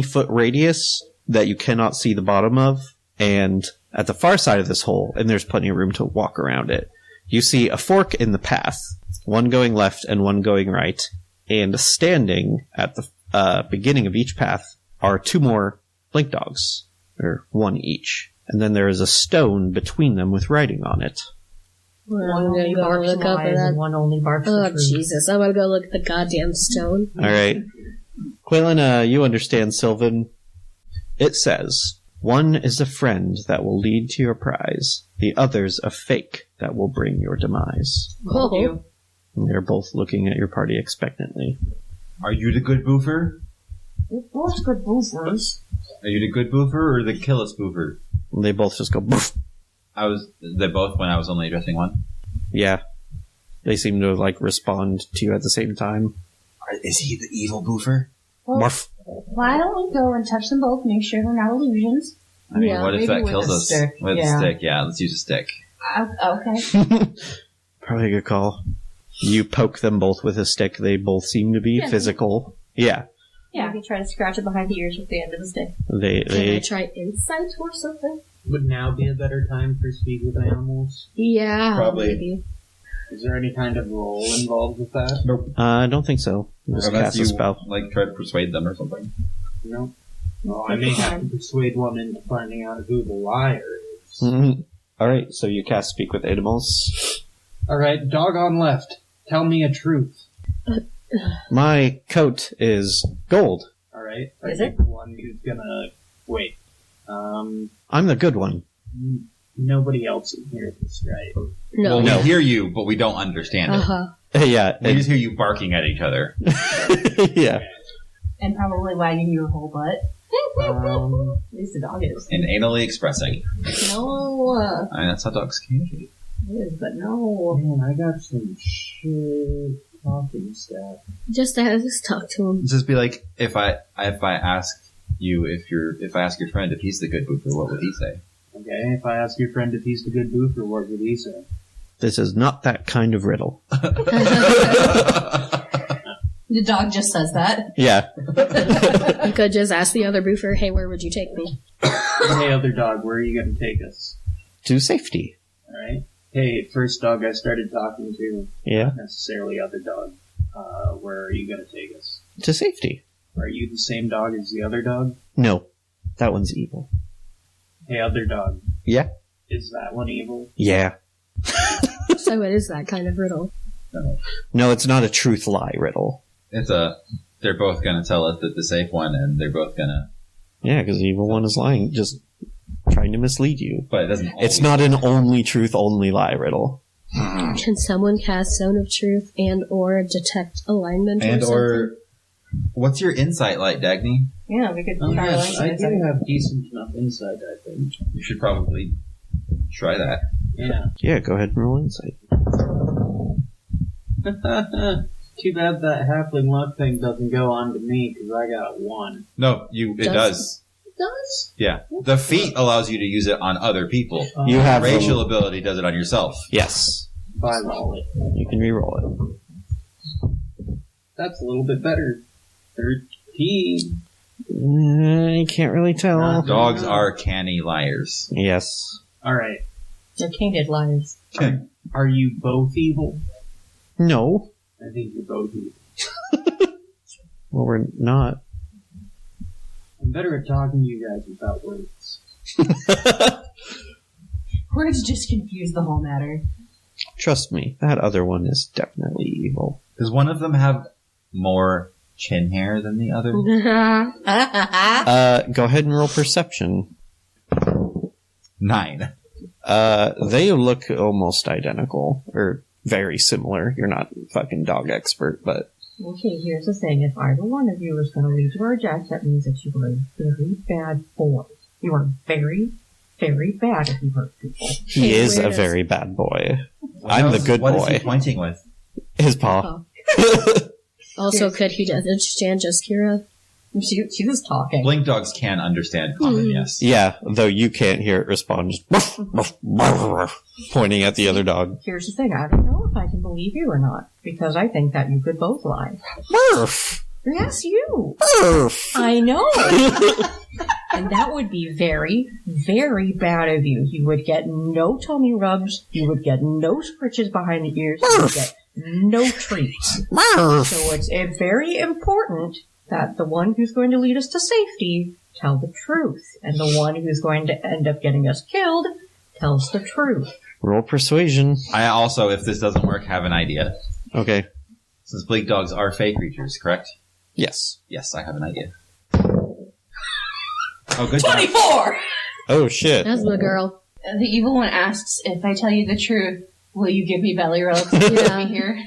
foot radius that you cannot see the bottom of. And at the far side of this hole, and there's plenty of room to walk around it, you see a fork in the path, one going left and one going right, and standing at the beginning of each path are two more blink dogs, or one each. And then there is a stone between them with writing on it. Well, One I'm only gonna go barks look up lies at and that. one only barks Oh, the truth. Jesus. I'm gonna go look at the goddamn stone. All right. Quaylen, you understand Sylvan. It says, one is a friend that will lead to your prize. The other's a fake that will bring your demise. Told you. And they're both looking at your party expectantly. Are you the good boofer? We're both good boofers. Are you the good boofer or the killest boofer? And they both just go, boof. They both when I was only addressing one? Yeah. They seem to, respond to you at the same time. Is he the evil boofer? Well, Morph. why don't we go and touch them both, make sure they're not illusions? I mean, Yeah, what if maybe that with kills a us? stick, With yeah. a stick, yeah, let's use a stick. Okay. Probably a good call. You poke them both with a stick. They both seem to be physical. Yeah. Yeah. Maybe try to scratch it behind the ears with the end of the stick. Can I They try insight or something? Would now be a better time for speak with animals? Yeah, Probably. maybe. Is there any kind of role involved with that? I don't think so. Just Unless cast you a spell. try to persuade them or something. No. Well, I may have to persuade one into finding out who the liar is. Mhm. Alright, so you cast Speak with Animals. Alright, dog on left. Tell me a truth. My coat is gold. Alright? Is I think the one who's gonna... Wait. I'm the good one. Nobody else can hear this, right? No. Well, No. we hear you, but we don't understand it. Uh-huh. Yeah. We just hear you barking at each other. Yeah. And probably wagging your whole butt. At least the dog is. And anally expressing. No, I mean, that's how dogs communicate. it is, but no. Man, I got some shit talking stuff. Just talk to him. Just be like, if I ask you if I ask your friend if he's the good boofer, what would he say? Okay, if I ask your friend if he's the good boofer, what would he say? This is not that kind of riddle. The dog just says that. Yeah. You could just ask the other boofer, hey, where would you take me? Hey, other dog, where are you gonna take us? To safety. Alright? Hey, first dog I started talking to, Yeah. not necessarily other dog. Where are you gonna take us? To safety. Are you the same dog as the other dog? No. That one's evil. Hey, other dog. Yeah. Is that one evil? Yeah. So it is that kind of riddle. No, it's not a truth lie riddle. They're both gonna tell us that the safe one, and they're both gonna, Yeah, because the evil one is lying, just trying to mislead you. but it doesn't It's always- not an only truth, only lie riddle. Can someone cast Zone of Truth and or detect alignment And or something? or, what's your insight like, Dagny? Yeah, we could Oh, try yes, I like do have decent enough insight, I think. You should probably try that. Yeah. Yeah, go ahead and roll insight. Too bad that halfling luck thing doesn't go on to me, because I got a 1. No, it does. It does? Yeah. The feat allows you to use it on other people. You have Racial ability does it on yourself. Yes. If I roll it. You can re-roll it. That's a little bit better. 13. I can't really tell. Dogs are canny liars. Yes. Alright. They're tainted liars. Okay. Are you both evil? No. I think you're both evil. Well, we're not. I'm better at talking to you guys without words. Words just confuse the whole matter. Trust me, that other one is definitely evil. Does one of them have more chin hair than the other? Go ahead and roll perception. 9. They look almost identical, or very similar. You're not a fucking dog expert, but Okay, here's the thing. If either one of you is going to lead to our death, that means that you are a very bad boy. You are very, very bad if you hurt people. he Hey, is where a does- very bad boy. I'm the good What is boy. he pointing with? His paw. Also, could he understand just Kira? She was talking. Blink dogs can understand common, yes. Yeah, though you can't hear it respond, just pointing at the other dog. Here's the thing. I don't know if I can believe you or not, because I think that you could both lie. Murph! Yes, you. Murph! I know. And that would be very, very bad of you. You would get no tummy rubs. You would get no scritches behind the ears. You would get no treats. Murph! So it's very important that the one who's going to lead us to safety tell the truth. And the one who's going to end up getting us killed tells the truth. Roll persuasion. I also, if this doesn't work, have an idea. Okay. Since bleak dogs are fey creatures, correct? Yes. Yes, I have an idea. Oh, good. 24! Oh, shit. That's the girl. The evil one asks, if I tell you the truth, will you give me belly rubs to Yeah. keep me here?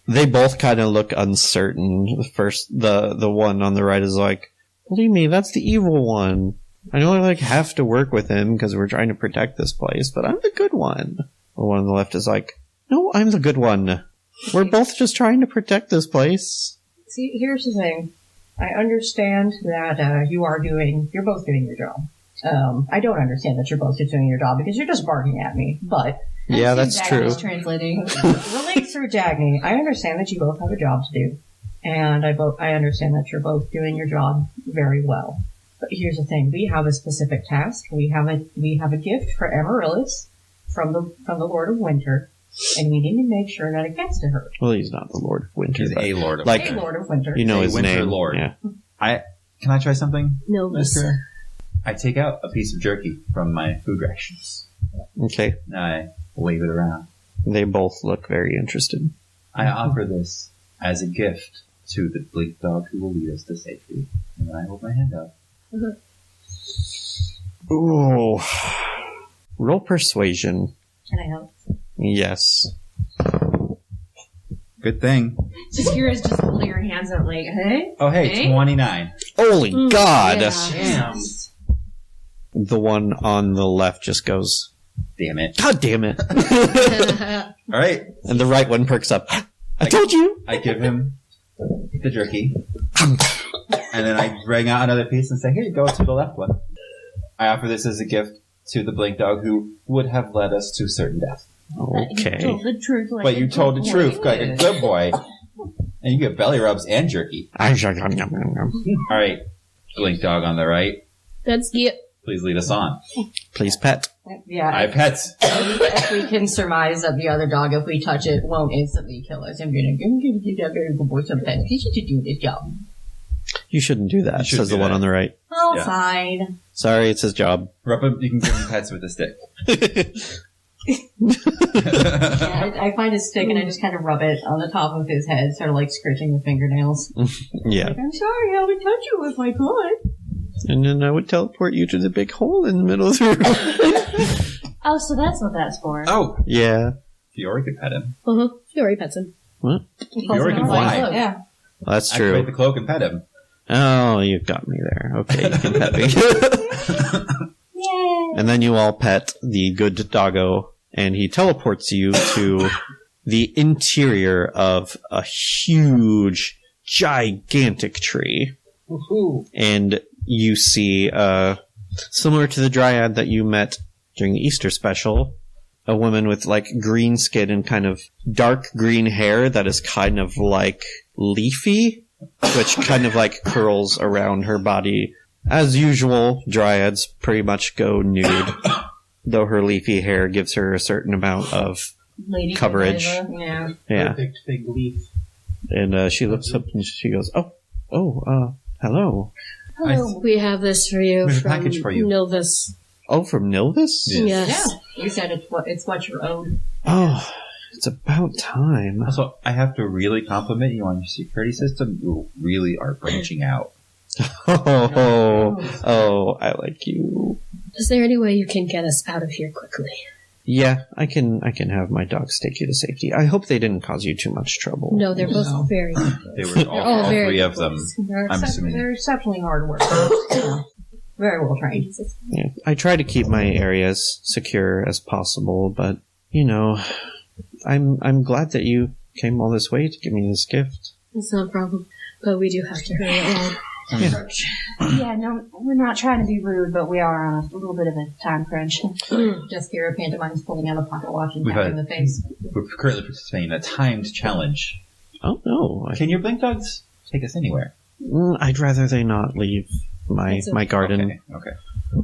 They both kind of look uncertain. The one on the right is like, believe me, that's the evil one. I know I have to work with him because we're trying to protect this place, but I'm the good one. The one on the left is like, no, I'm the good one. We're both just trying to protect this place. See, here's the thing. I understand that you're both doing your job. I don't understand that you're both just doing your job because you're just barking at me, but... Yeah, that's true. Translating. Relate through Dagny. I understand that you both have a job to do. And I understand that you're both doing your job very well. But here's the thing. We have a specific task. We have a gift for Amaryllis from the Lord of Winter. And we need to make sure that it gets to her. Well, he's not the Lord of Winter. He's but, a Lord of like, Hey, Lord of Winter. you know A his Winter name. Lord. Yeah. Can I try something, Novus. Mister? I take out a piece of jerky from my food rations. Okay. And I wave it around. They both look very interested. I offer this as a gift to the bleak dog who will lead us to safety. And then I hold my hand up. Ooh. Roll persuasion. Can I help? Yes. Good thing. Jaskira's just holding her hands out like, hey? Oh, hey, Hey? 29. Holy God! Yeah. Damn. The one on the left just goes, Damn it. God damn it. All right. And the right one perks up. I told you! I give him the jerky. And then I bring out another piece and say, here you go, to the left one. I offer this as a gift to the blink dog who would have led us to certain death. You Okay. told the truth. Like But you a told the good truth, boy. like a good boy. And you get belly rubs and jerky. All right, blink dog on the right. That's it. Please lead us on. Please pet. Yeah. I pets. If we can surmise that the other dog, if we touch it, won't instantly kill us. I'm gonna give that very good boy some pets. He should do this job. You shouldn't do that, You shouldn't says the do one that. on the right. Oh, Yeah. fine. Sorry, it's his job. Rub him, you can give him pets with a stick. Yeah, I find a stick and I just kind of rub it on the top of his head, sort of like scratching with fingernails. Yeah. Like, I'm sorry, I would touch you if I could. And then I would teleport you to the big hole in the middle of the room. Oh, so that's what that's for. Oh, Yeah. Fiore could pet him. Uh-huh. Fiore pets him. Fiore can fly. Yeah. That's Activate true. the cloak and pet him. Oh, you got me there. Okay, you can pet me. Yay. And then you all pet the good doggo, and he teleports you to the interior of a huge, gigantic tree. Woohoo. And you see, similar to the dryad that you met during the Easter special, a woman with like green skin and kind of dark green hair that is kind of like leafy, which kind of like curls around her body. As usual, dryads pretty much go nude, though her leafy hair gives her a certain amount of Lady coverage. Godiva. Yeah. yeah. Perfect fig leaf. And she looks up and she goes, hello. Hello. We have this for you There's a from package for you. Nilvis. Oh, from Nilvis? Yeah. Yes. Yeah. You said it's what you're owed. Oh, it's about time. Also, I have to really compliment you on your security system. You really are branching out. Oh, I like you. Is there any way you can get us out of here quickly? Yeah, I can have my dogs take you to safety. I hope they didn't cause you too much trouble. No, they're both No. very good. They were all very three good of them. boys. I'm assuming. They're exceptionally hard workers. Yeah. Very well trained. Yeah, I try to keep my area as secure as possible, but I'm glad that you came all this way to give me this gift. It's no problem. But we do have to hurry along. Yeah, no, we're not trying to be rude, but we are on a little bit of a time crunch. Just Kira Pantomime's pulling out a pocket watch and We've tapping had- the face. We're currently participating in a timed challenge. Oh no, Can your blink dogs take us anywhere? I'd rather they not leave my garden. Okay.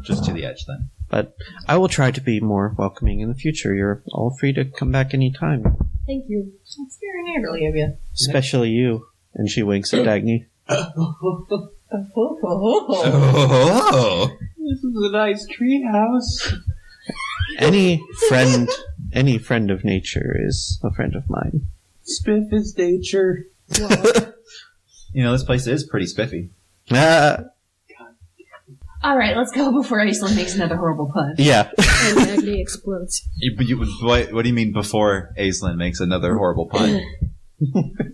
Just to the edge then. But I will try to be more welcoming in the future. You're all free to come back anytime, Thank you. That's very neighborly of you. especially you. And she winks at Dagny. Oh! This is a nice treehouse. Any friend of nature is a friend of mine. Spiff is nature. You know, this place is pretty spiffy. Ah, Alright, let's go before Aislinn makes another horrible pun. Yeah. And Magni explodes. What do you mean before Aislinn makes another horrible pun?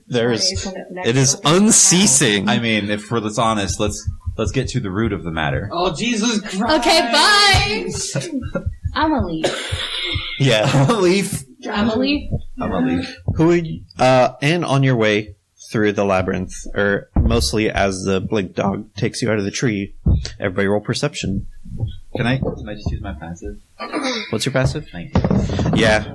It is unceasing. I mean, if we're honest, let's get to the root of the matter. Oh, Jesus Christ! Okay, bye! I'm a leaf. Yeah. I'm a leaf. I'm a leaf. I'm a leaf. Who would, and on your way through the labyrinth, or mostly as the blink dog takes you out of the tree, everybody roll perception. Can I just use my passive? What's your passive? 19. Yeah.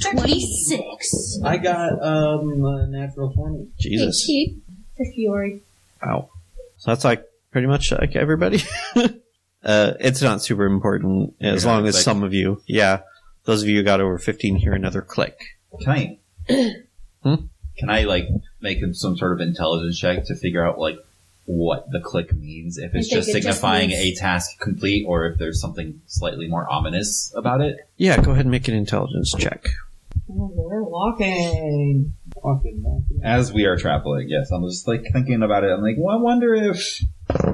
26. I got a natural 20. Jesus. 18 for Fiore. Wow. So that's like pretty much like everybody. It's not super important as long as some of you, those of you who got over 15 hear another click. Can I like make some sort of intelligence check to figure out like what the click means? If it's just signifying a task complete, or if there's something slightly more ominous about it? Yeah, go ahead and make an intelligence check. Oh, we're walking. As we are traveling, yes. I'm just like thinking about it. I'm like, well, I wonder if. I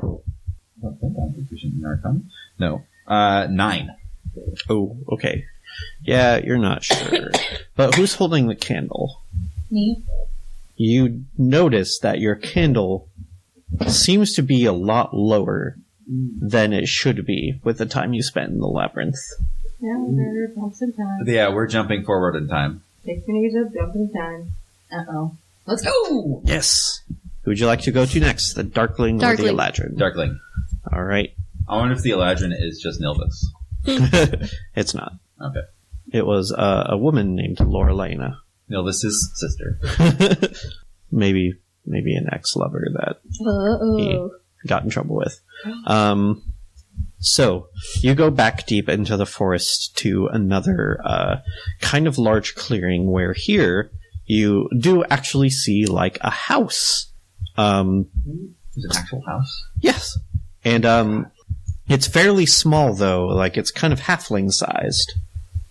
don't think I'm proficient in Arcana. No. 9. Oh, okay. Yeah, you're not sure. But who's holding the candle? Me. You notice that your candle seems to be a lot lower than it should be with the time you spent in the labyrinth. Yeah, there bumps in time. Yeah, we're jumping forward in time. 6 minutes of jump in time. Uh-oh. Let's go! Yes. Who would you like to go to next? The Darkling or the Eladrin? Darkling. All right. I wonder if the Eladrin is just Nilvis. It's not. Okay. It was a woman named Lorelena. Nilvis' sister. Maybe an ex-lover that he got in trouble with. So, you go back deep into the forest to another kind of large clearing where here you do actually see like a house. Is it an actual house? Yes. And it's fairly small though, like it's kind of halfling sized.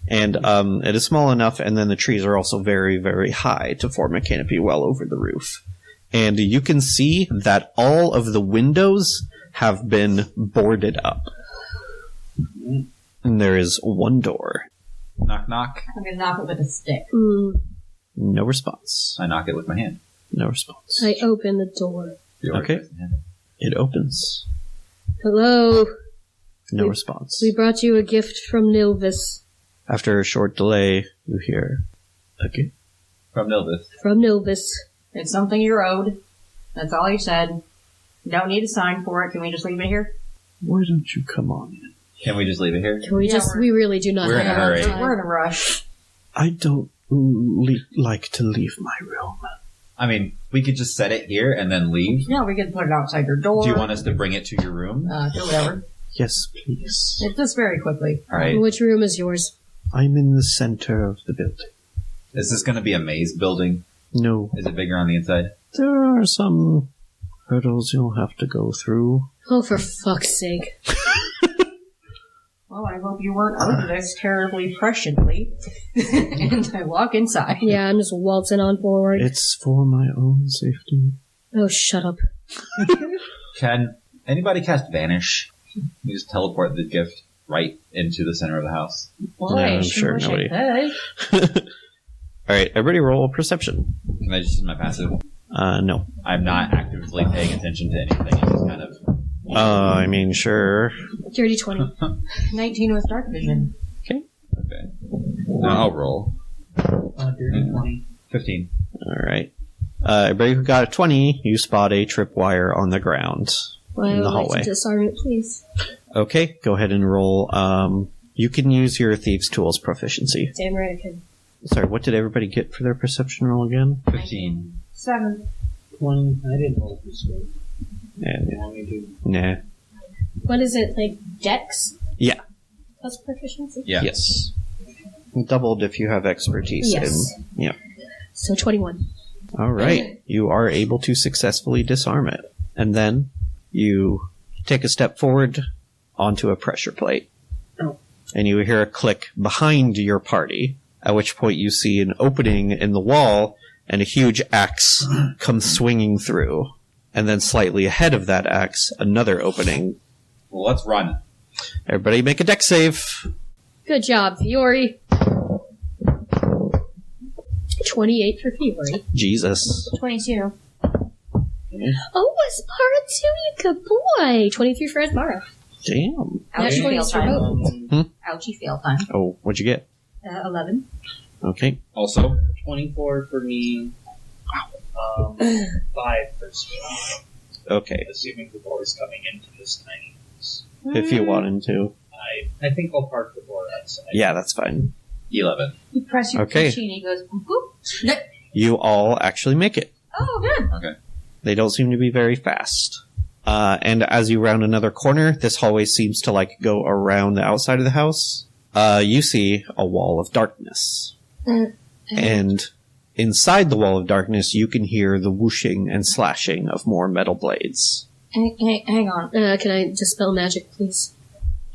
And it is small enough, and then the trees are also very, very high to form a canopy well over the roof. And you can see that all of the windows have been boarded up. And there is one door. Knock, knock. I'm gonna knock it with a stick. No response. I knock it with my hand. No response. I open the door. Okay. It opens. Hello. No response. We brought you a gift from Nilvis. After a short delay, you hear a gift. From Nilvis. From Nilvis. It's something you're owed. That's all he said. You don't need a sign for it. Can we just leave it here? Why don't you come on in? Can we just leave it here? Can we we really do not We're in a have hurry. time. We're in a rush. I don't like to leave my room. I mean, we could just set it here and then leave. Yeah, we could put it outside your door. Do you want us to bring it to your room? Do whatever. Yes, please. It does very quickly. Alright. Which room is yours? I'm in the center of the building. Is this going to be a maze building? No. Is it bigger on the inside? There are some hurdles you'll have to go through. Oh, for fuck's sake. Well, I hope you weren't owed this terribly presciently. And I walk inside. Yeah, I'm just waltzing on forward. It's for my own safety. Oh, shut up. Can anybody cast Vanish? You just teleport the gift right into the center of the house. Boy, I'm I sure wish nobody- I could. Alright, everybody roll perception. Can I just use my passive? No. I'm not actively paying attention to anything. It's just kind of... I mean, sure. Dirty 20. 19 with dark vision. Okay. Now I'll roll. Dirty 20. 15. Alright. Everybody who got a 20, you spot a tripwire on the ground Well, I in would the like hallway. to disarm it, please. Okay, go ahead and roll. You can use your Thieves' Tools proficiency. Damn right I can. Sorry, what did everybody get for their perception roll again? 15. 7. 20. I didn't roll this way. Nah. What is it, like Dex? Yeah. Plus proficiency? Yeah. Yes. Doubled if you have expertise. Yes. Yeah. So 21. Alright. You are able to successfully disarm it. And then you take a step forward onto a pressure plate. Oh. And you hear a click behind your party, at which point you see an opening in the wall and a huge axe come swinging through. And then slightly ahead of that axe, another opening. Well, let's run. Everybody make a deck save. Good job, Fiore. 28 for Fiore. Jesus. 22. Oh, Aspara too, you good boy. 23 for Aspara. Damn. Ouchie fail time. Ouchie fail time. Oh, what'd you get? 11. Okay. Also, 24 for me. 5 for Scott. Okay. Assuming the boar is coming into this tiny house. If you wanted to. I think I'll park the boar outside. Yeah, that's fine. 11. You press your Okay. key and he goes boop boop. You all actually make it. Oh, good. Okay. They don't seem to be very fast. And as you round another corner, this hallway seems to like go around the outside of the house. You see a wall of darkness. And inside the wall of darkness, you can hear the whooshing and slashing of more metal blades. Hang on. Can I dispel magic, please?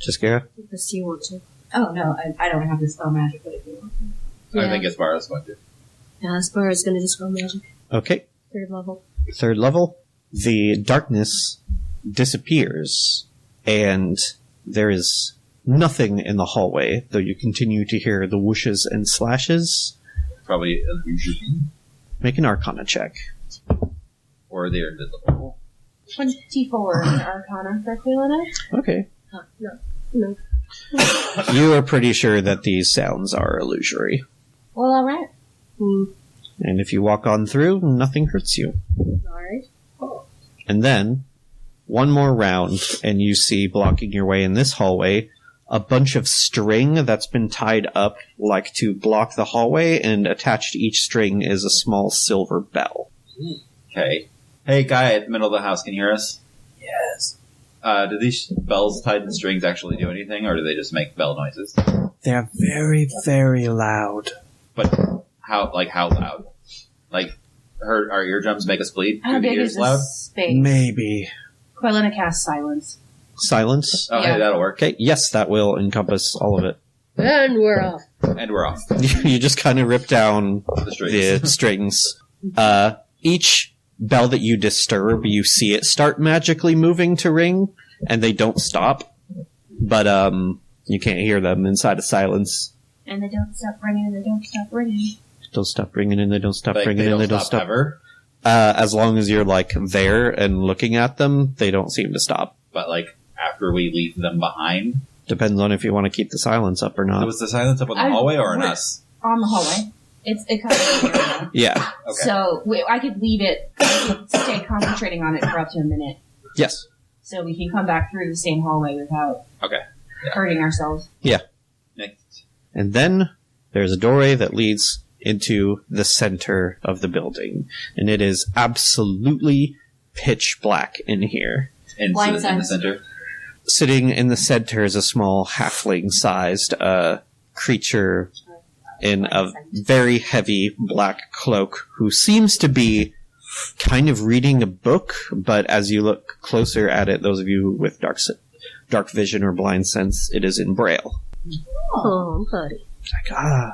Jaskira? Unless you want to. Oh, no, I don't have this spell magic, but if you want to. I Yeah. think Aspara's going to. Yeah, Aspara's gonna dispel magic. Okay. 3rd level. 3rd level. The darkness disappears, and there is nothing in the hallway, though you continue to hear the whooshes and slashes. Probably illusion. Make an Arcana check. Or they're invisible. 24 Arcana for Aquilina. Okay. No. You are pretty sure that these sounds are illusory. Well, alright. And if you walk on through, nothing hurts you. Alright. And then, one more round, and you see blocking your way in this hallway a bunch of string that's been tied up like to block the hallway, and attached to each string is a small silver bell. Okay. Hey, guy at the middle of the house, can you hear us? Yes. Do these bells tied in strings actually do anything, or do they just make bell noises? They're very, very loud. But how loud? Like, our eardrums make us bleed? How Do the big ears is loud? this space? Maybe. Aquilina casts silence. Silence? Oh, Yeah. hey, that'll work. Okay, yes, that will encompass all of it. And we're off. And we're off. You just kind of rip down The strings. the strings. Each bell that you disturb, you see it start magically moving to ring, and they don't stop. But, you can't hear them inside of silence. And they don't stop ringing and they don't stop ringing. Don't stop ringing, and they don't stop Like, ringing, and they don't stop. ever. As long as you're, like, there and looking at them, they don't seem to stop. But, like, after we leave them behind. Depends on if you want to keep the silence up or not. Was the silence up on the hallway or on us? On the hallway. It comes in here now. Yeah. Okay. So I could leave it, I could stay concentrating on it for up to a minute. Yes. So we can come back through the same hallway without Okay. hurting ourselves. Next. And then there's a doorway that leads into the center of the building. And it is absolutely pitch black in here. In Blind the sense. center. Sitting in the center is a small halfling-sized creature in a very heavy black cloak who seems to be kind of reading a book, but as you look closer at it, those of you with dark vision or blind sense, it is in Braille. Oh, buddy. Like,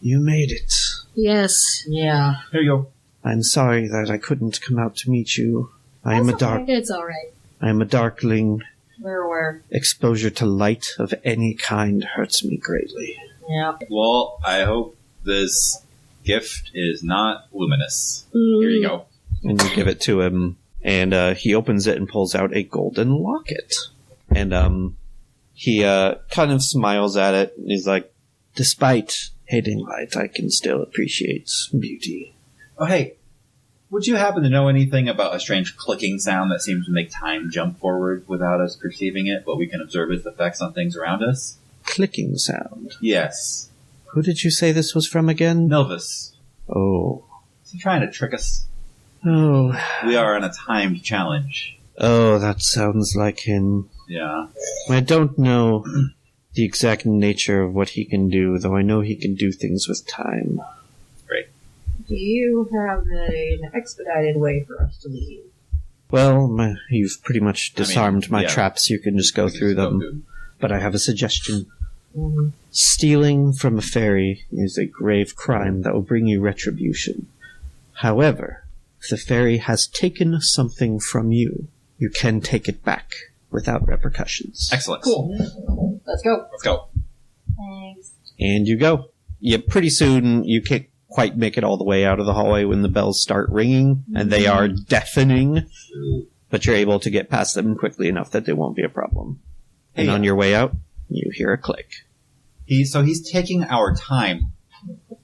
you made it. Yes. Yeah. Here you go. I'm sorry that I couldn't come out to meet you. I am a It's alright. I am a darkling. Where? Exposure to light of any kind hurts me greatly. Yeah. Well, I hope this gift is not luminous. Here you go. And you give it to him, and he opens it and pulls out a golden locket. And he kind of smiles at it, and he's like, despite hating light, I can still appreciate beauty. Oh, hey. Would you happen to know anything about a strange clicking sound that seems to make time jump forward without us perceiving it, but we can observe its effects on things around us? Clicking sound. Yes. Who did you say this was from again? Milvis. Oh. Is he trying to trick us? Oh. We are on a timed challenge. Oh, that sounds like him. Yeah. I don't know the exact nature of what he can do, though I know he can do things with time. Do you have an expedited way for us to leave? Well, you've pretty much disarmed my yeah. traps. You can just go through them. But I have a suggestion. Mm-hmm. Stealing from a fairy is a grave crime that will bring you retribution. However, If the fairy has taken something from you, you can take it back without repercussions. Excellent. Cool. Let's go. Let's go. Thanks. And you go. Yeah, pretty soon you can't quite make it all the way out of the hallway when the bells start ringing, and they are deafening, but you're able to get past them quickly enough that they won't be a problem. And on your way out, you hear a click. So he's taking our time,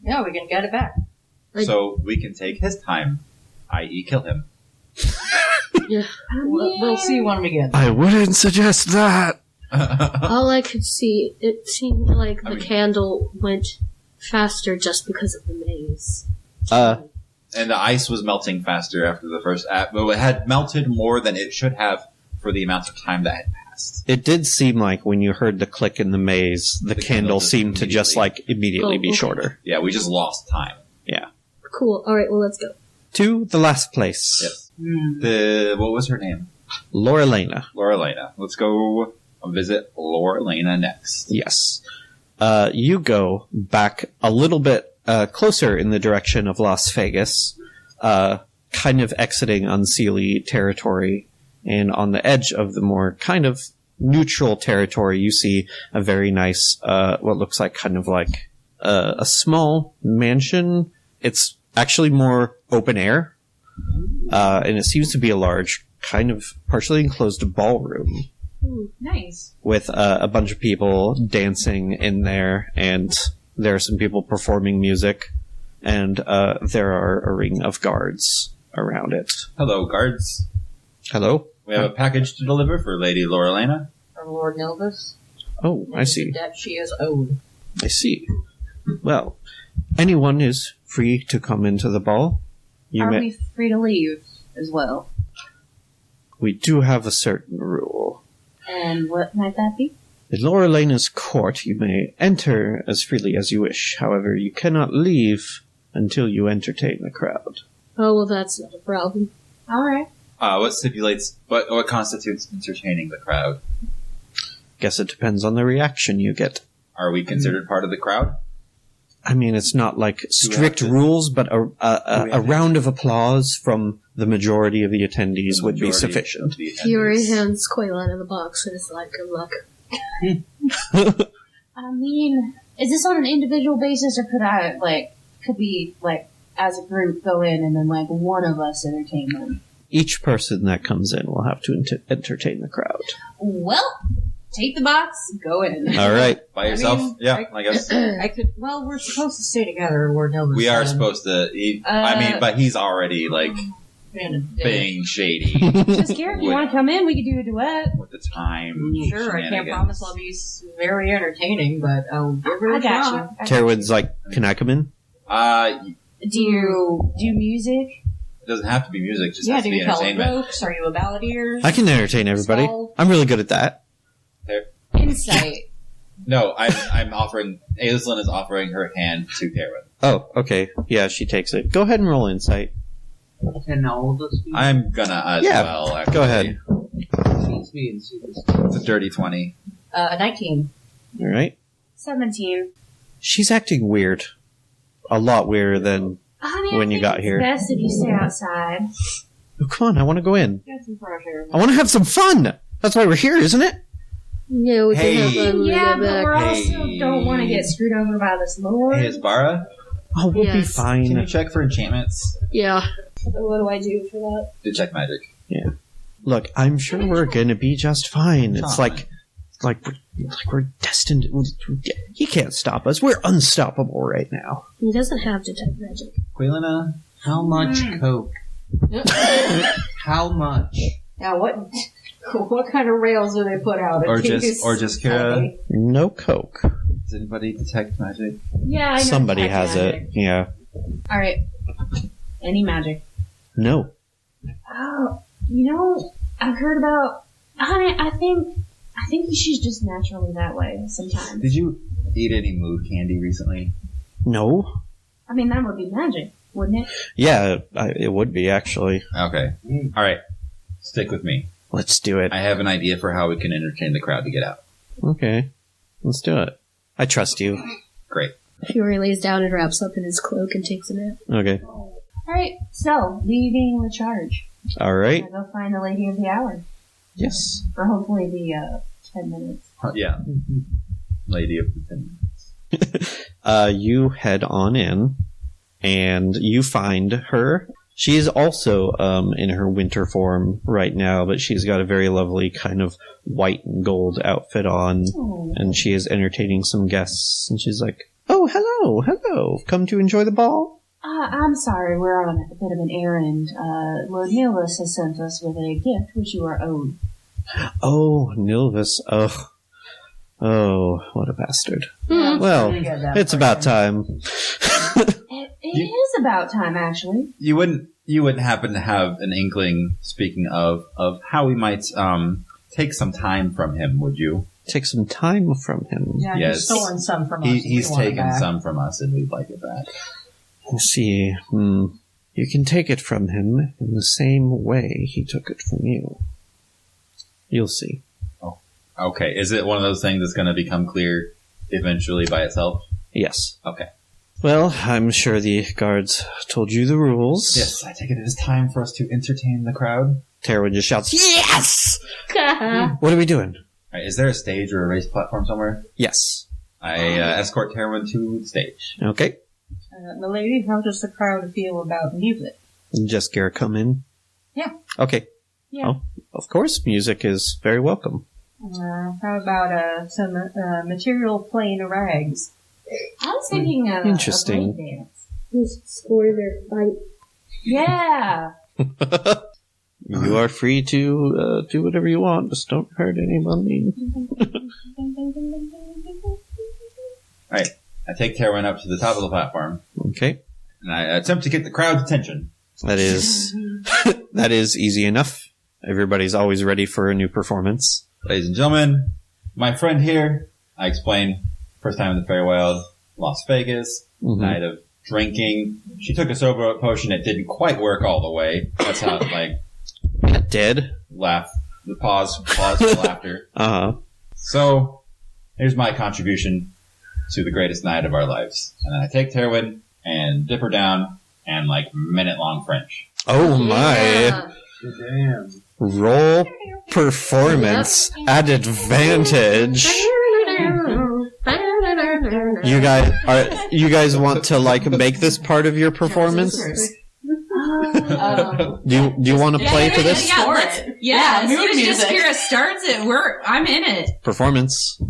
Yeah, we can get it back. so we can take his time, i.e. kill him. Yeah. We'll see when we get there. I wouldn't suggest that. All I could see, it seemed like the candle went faster just because of the maze. And the ice was melting faster after the first act, but it had melted more than it should have for the amount of time that had passed. It did seem like when you heard the click in the maze, the candle candle just seemed to just immediately be okay. shorter. Yeah, we just lost time. Yeah. Cool. Alright, well, let's go. To the last place. Yes. What was her name? Lorelena. Lorelena. Let's go visit Lorelena next. Yes. You go back a little bit closer in the direction of Las Vegas, kind of exiting unseelie territory, and on the edge of the more kind of neutral territory, you see a very nice, what looks like kind of like a small mansion. It's actually more open air, and it seems to be a large, kind of partially enclosed ballroom. Nice. With a bunch of people dancing in there, and there are some people performing music, and there are a ring of guards around it. Hello, guards. Hello? We have a package to deliver for Lady Lorelena. From Lord Nilvis. Oh, I see. The debt she is owed. I see. Well, anyone is free to come into the ball. Are we free to leave as well? We do have a certain rule. And what might that be? At Lorelena's court, you may enter as freely as you wish. However, you cannot leave until you entertain the crowd. Oh, well, that's not a problem. Alright. What constitutes entertaining the crowd? Guess it depends on the reaction you get. Are we considered part of the crowd? I mean, it's not like strict rules, but a round of applause from the majority of the attendees would be sufficient. Fury hands Coil out of the box and is like, good luck. I mean, is this on an individual basis, or could we, as a group, go in and then, one of us entertain them? Each person that comes in will have to entertain the crowd. Well, take the box, go in. All right. By yourself? mean, I guess. Well, we're supposed to stay together, Lord Nilvis. We are supposed to. But he's already, being shady Just care if you want to come in, we could do a duet. with the time. Sure, I can't shenanigans. promise I'll be very entertaining, but I'll give her a I got shot. you. Carowin's like, can I come in? Do you do music? It doesn't have to be music, just Yeah, has do to be you tell entertainment. jokes? Are you a balladeer? I can entertain everybody. Skull. I'm really good at that. Insight. No, I'm offering. Aislinn is offering her hand to Taryn. Oh, okay. Yeah, she takes it. Go ahead and roll insight. Can all of us be? I'm gonna as Yeah, well. Actually. go ahead. Seems to be in super. It's a dirty 20. 19. All right. 17. She's acting weird. A lot weirder than... I mean, When you got here. It's best if you stay outside. Oh, come on, I want to go in. Got some fresh air. I want to have some fun! That's why we're here, isn't it? Yeah, we can have fun when we Yeah, get but back. we're also don't want to get screwed over by this lord. Hey, Isbara, Oh, we'll be Yes. can you fine. check for enchantments? Yeah. What do I do for that? Detect magic. Look, I'm sure we're gonna be just fine. It's Fine. like we're destined. He can't stop us. We're unstoppable right now. He doesn't have detect magic. Quilina? How much coke? How much? Now, what kind of rails do they put out? Or just Kira? No coke. Does anybody detect magic? Yeah, I know. Somebody detect has magic. it. Yeah. Alright. Any magic? No. Oh, I've heard about... I think she's just naturally that way sometimes. Did you eat any mood candy recently? No. I mean, that would be magic, wouldn't it? Yeah, it would be actually. Okay. Alright. Stick with me. Let's do it. I have an idea for how we can entertain the crowd to get out. Okay. Let's do it. I trust you. Great. Fury lays down and wraps up in his cloak and takes a nap. Okay. Alright, so, leading the charge. Alright. I'm gonna go find the Lady of the Hour. Yes. For hopefully the, 10 minutes. Yeah. Lady of the 10 minutes. You head on in, and you find her. She is also in her winter form right now, but she's got a very lovely kind of white and gold outfit on, and she is entertaining some guests, and she's like, "Oh, hello, come to enjoy the ball?" I'm sorry, we're on a bit of an errand. Lord Nilvis has sent us with a gift which you are owed. Oh, Nilvis, oh, what a bastard. Well, it's about time. It is about time, actually. You wouldn't happen to have an inkling, speaking of how we might take some time from him, would you? Take some time from him. Yeah, Yes. he's stolen some from us. He's taken some from us, and we'd like it back. Let's see. You can take it from him in the same way he took it from you. You'll see. Oh, okay. Is it one of those things that's going to become clear eventually by itself? Yes. Okay. Well, I'm sure the guards told you the rules. Yes, I take it is time for us to entertain the crowd. Terwin just shouts, "Yes!" What are we doing? All right, is there a stage or a raised platform somewhere? Yes. I escort Terwin to the stage. Okay. Milady, how does the crowd feel about music? Just Garrett come in? Yeah. Okay. Yeah. Oh, of course, music is very welcome. How about some material plain rags? I was thinking Interesting. a blade dance. We should score their fight. Yeah! You are free to do whatever you want, just don't hurt anybody. Alright, I take Terwin up to the top of the platform, Okay. and I attempt to get the crowd's attention. That is that is easy enough. Everybody's always ready for a new performance. Ladies and gentlemen, my friend here, I explain, first time in the Feywild, Las Vegas, night of drinking. She took a sober potion, it didn't quite work all the way. That's how, Dead. laugh, the pause for laughter. Uh-huh. So, here's my contribution to the greatest night of our lives. And then I take Terwin and dip her down and minute-long French. Oh my. Yeah. Damn. Roll performance at advantage. You guys want to make this part of your performance? Do you want to play for this? Yeah, as mood soon as music. Jaskira starts it, I'm in it. Performance.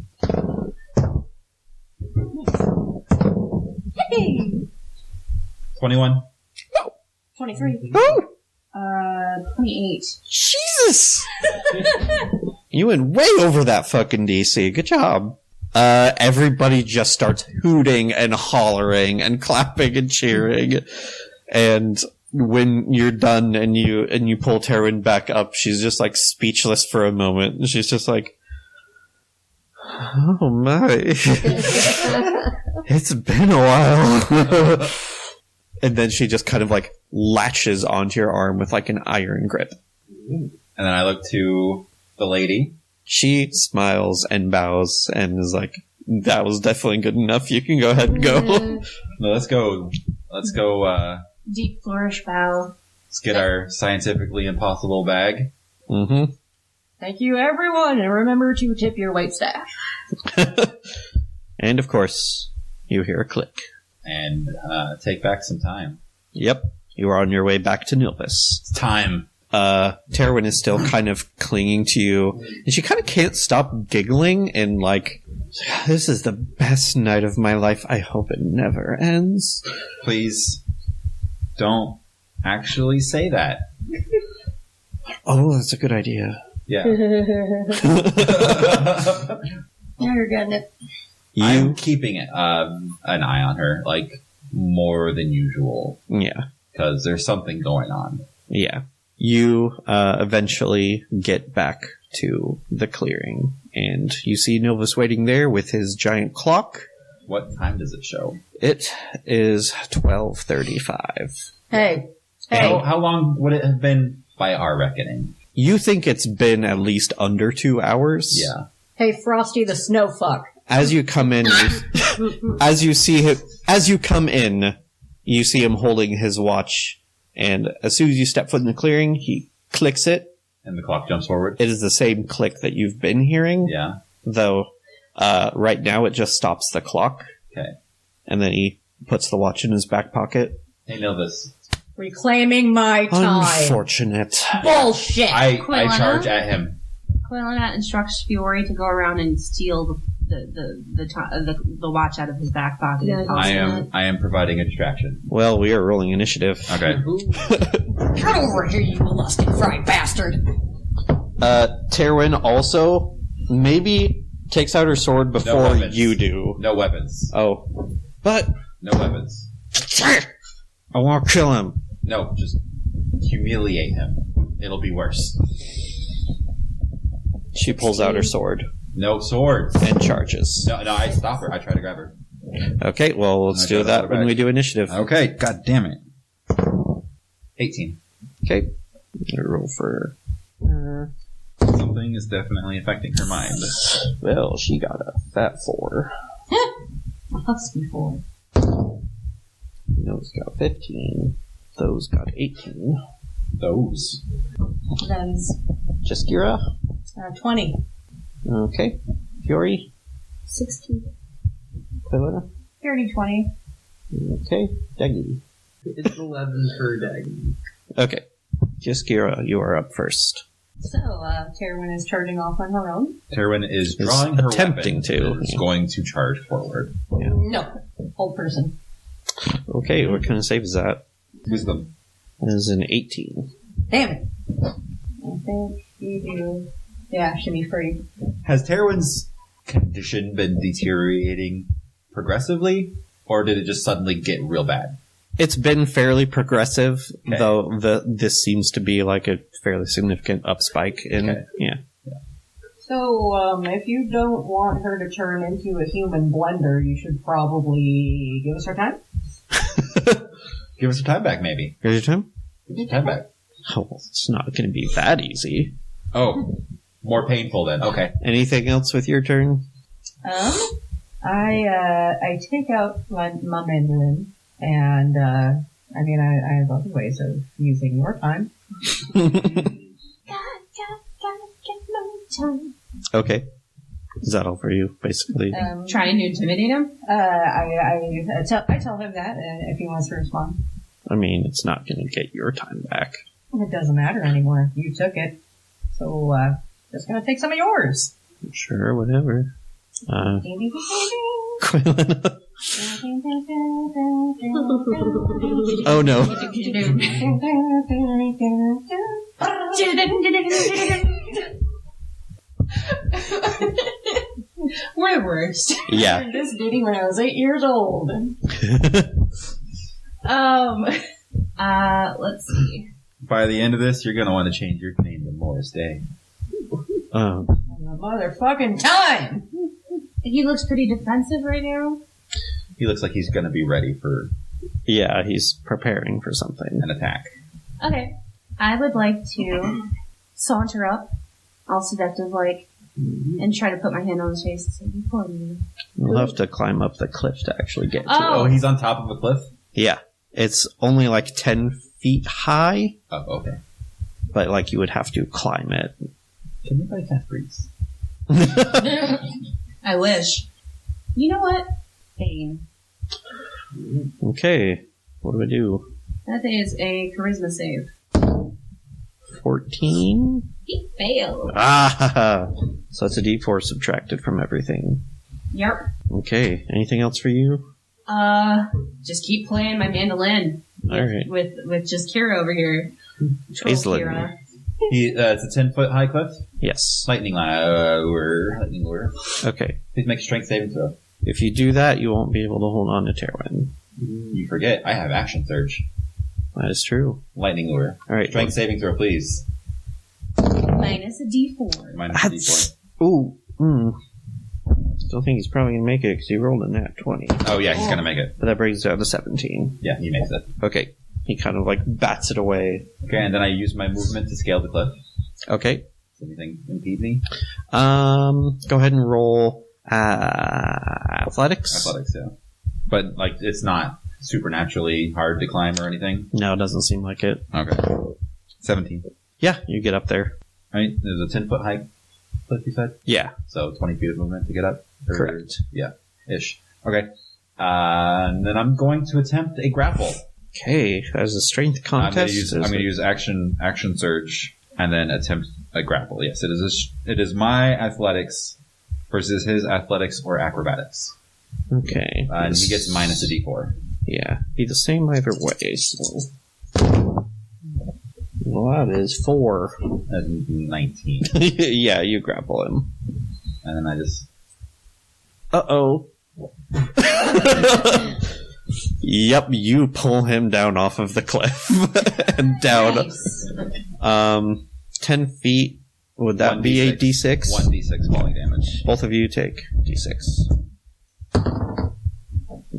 21. 23. Oh, 28. Jesus! You went way over that fucking DC. Good job. Everybody just starts hooting and hollering and clapping and cheering. And when you're done and you pull Terwin back up, she's just speechless for a moment. And she's just like, "Oh my. It's been a while." And then she just kind of latches onto your arm with an iron grip. And then I look to the lady. She smiles and bows and is like, "That was definitely good enough. You can go ahead and go." No, let's go, Deep flourish bow. let's get our scientifically impossible bag. Mm-hmm. Thank you, everyone, and remember to tip your waitstaff. And of course, you hear a click. And take back some time. Yep, you are on your way back to Nilvis. It's time. Terwin is still kind of clinging to you, and she kind of can't stop giggling and "This is the best night of my life. I hope it never ends." Please don't actually say that. Oh, that's a good idea. Yeah. Now you're getting it. I'm keeping an eye on her, more than usual. Yeah. Because there's something going on. Yeah. You eventually get back to the clearing, and you see Nilvis waiting there with his giant clock. What time does it show? It is 12:35. Hey. How long would it have been by our reckoning? You think it's been at least under 2 hours? Yeah. Hey, Frosty the Snowfuck. As you come in, as you come in, you see him holding his watch, And as soon as you step foot in the clearing, he clicks it. And the clock jumps forward. It is the same click that you've been hearing. Yeah. Though, right now it just stops the clock. Okay. And then he puts the watch in his back pocket. Hey, Milvis. Reclaiming my time. Unfortunate. Bullshit. I Quillana? charge at him. Quillana instructs Fiore to go around and steal the watch out of his back pocket. Yeah, if possible. I am providing a distraction. Well, we are rolling initiative. Okay. Get over here, you mollusted fried bastard. Terwin also maybe takes out her sword before weapons. you do. No weapons. Oh. But No weapons. I want to kill him. No, just humiliate him. It'll be worse. She pulls out her sword No swords. and charges. No, I stop her. I try to grab her. Okay, well, let's I do got the that sword when back. we do initiative. Okay, god damn it. 18. Okay. Roll for... Something is definitely affecting her mind. Well, she got a fat 4. Husky for. Those got 15. Those got 18. Those. Thens. Jaskira? 20. Okay. Fury? 16. Quillana? 30-20. Okay. Daggy. It's 11 for Dagny. Okay. Jaskira, you are up first. So, Terwin is charging off on her own. Terwin is Is drawing her attempting weapon. to. Is going to charge forward. No. Old person. Okay, what kind of save is that? Wisdom. That is an 18. Damn it. I think you do. Yeah, shimmy free. Has Terwin's condition been deteriorating progressively? Or did it just suddenly get real bad? It's been fairly progressive, Okay. though this seems to be like a fairly significant up spike in... Okay. Yeah. So, if you don't want her to turn into a human blender, you should probably give us her time. Give us some time back, maybe. Here's your time? Give us some time back. Oh, well, it's not going to be that easy. Oh, more painful then. Okay. Anything else with your turn? I take out my mandolin, and, I have other ways of using your time. Okay. Is that all for you, basically? Trying to intimidate him? I tell him that, and if he wants to respond. I mean, it's not going to get your time back. It doesn't matter anymore. You took it. So, just gonna take some of yours. Sure, whatever. Quillana. Oh no. We're the worst. Yeah. I learned this ditty when I was 8 years old. Let's see. By the end of this, you're going to want to change your name to Morris Day. Um, The motherfucking time! He looks pretty defensive right now. He looks like he's going to be ready for yeah, he's preparing for something. an attack. Okay. I would like to saunter up, all seductive like, and try to put my hand on his face and say, "You poor me." We'll have to climb up the cliff to actually get to Oh. Oh, it. he's on top of a cliff? Yeah. It's only like 10 feet high, Oh, okay. but like you would have to climb it. Can anybody cast Breeze? I wish. You know what? Bane. Okay. What do I do? That is a charisma save. 14? He failed. Ah! So it's a d4 subtracted from everything. Yep. Okay. Anything else for you? Just keep playing my mandolin. Alright. With just Kira over here. Troll Aislinn. Kira. It's a 10-foot high cliff. Yes. Lightning lure. Okay. Please make a strength saving throw. If you do that, you won't be able to hold on to Terwin. You forget, I have action surge. That is true. Lightning lure. Alright. Strength saving throw, please. Minus a d4. Minus a d4. Ooh. Still think he's probably going to make it because he rolled a nat 20. Oh yeah, he's gonna make it. But that brings it down to 17. Yeah, he makes it. Okay. He kind of like bats it away. Okay, and then I use my movement to scale the cliff. Okay. Does anything impede me? Go ahead and roll athletics. Athletics, yeah. But like, it's not supernaturally hard to climb or anything? No, it doesn't seem like it. Okay. 17. Yeah, you get up there. Right? There's a 10-foot hike, like you said? Yeah. So 20 feet of movement to get up? Correct. Yeah. Ish. Okay. And then I'm going to attempt a grapple. Okay, as a strength contest. I'm going to use action surge and then attempt a grapple. Yes, it is my athletics versus his athletics or acrobatics. Okay. And he gets minus a d4. Yeah, be the same either way. So. Well, that is 4. That's 19. Yeah, you grapple him. And then I just... Uh-oh. Yep, you pull him down off of the cliff. And down. Nice. 10 feet. Would that be a d6? 1d6 falling damage. Both of you take d6.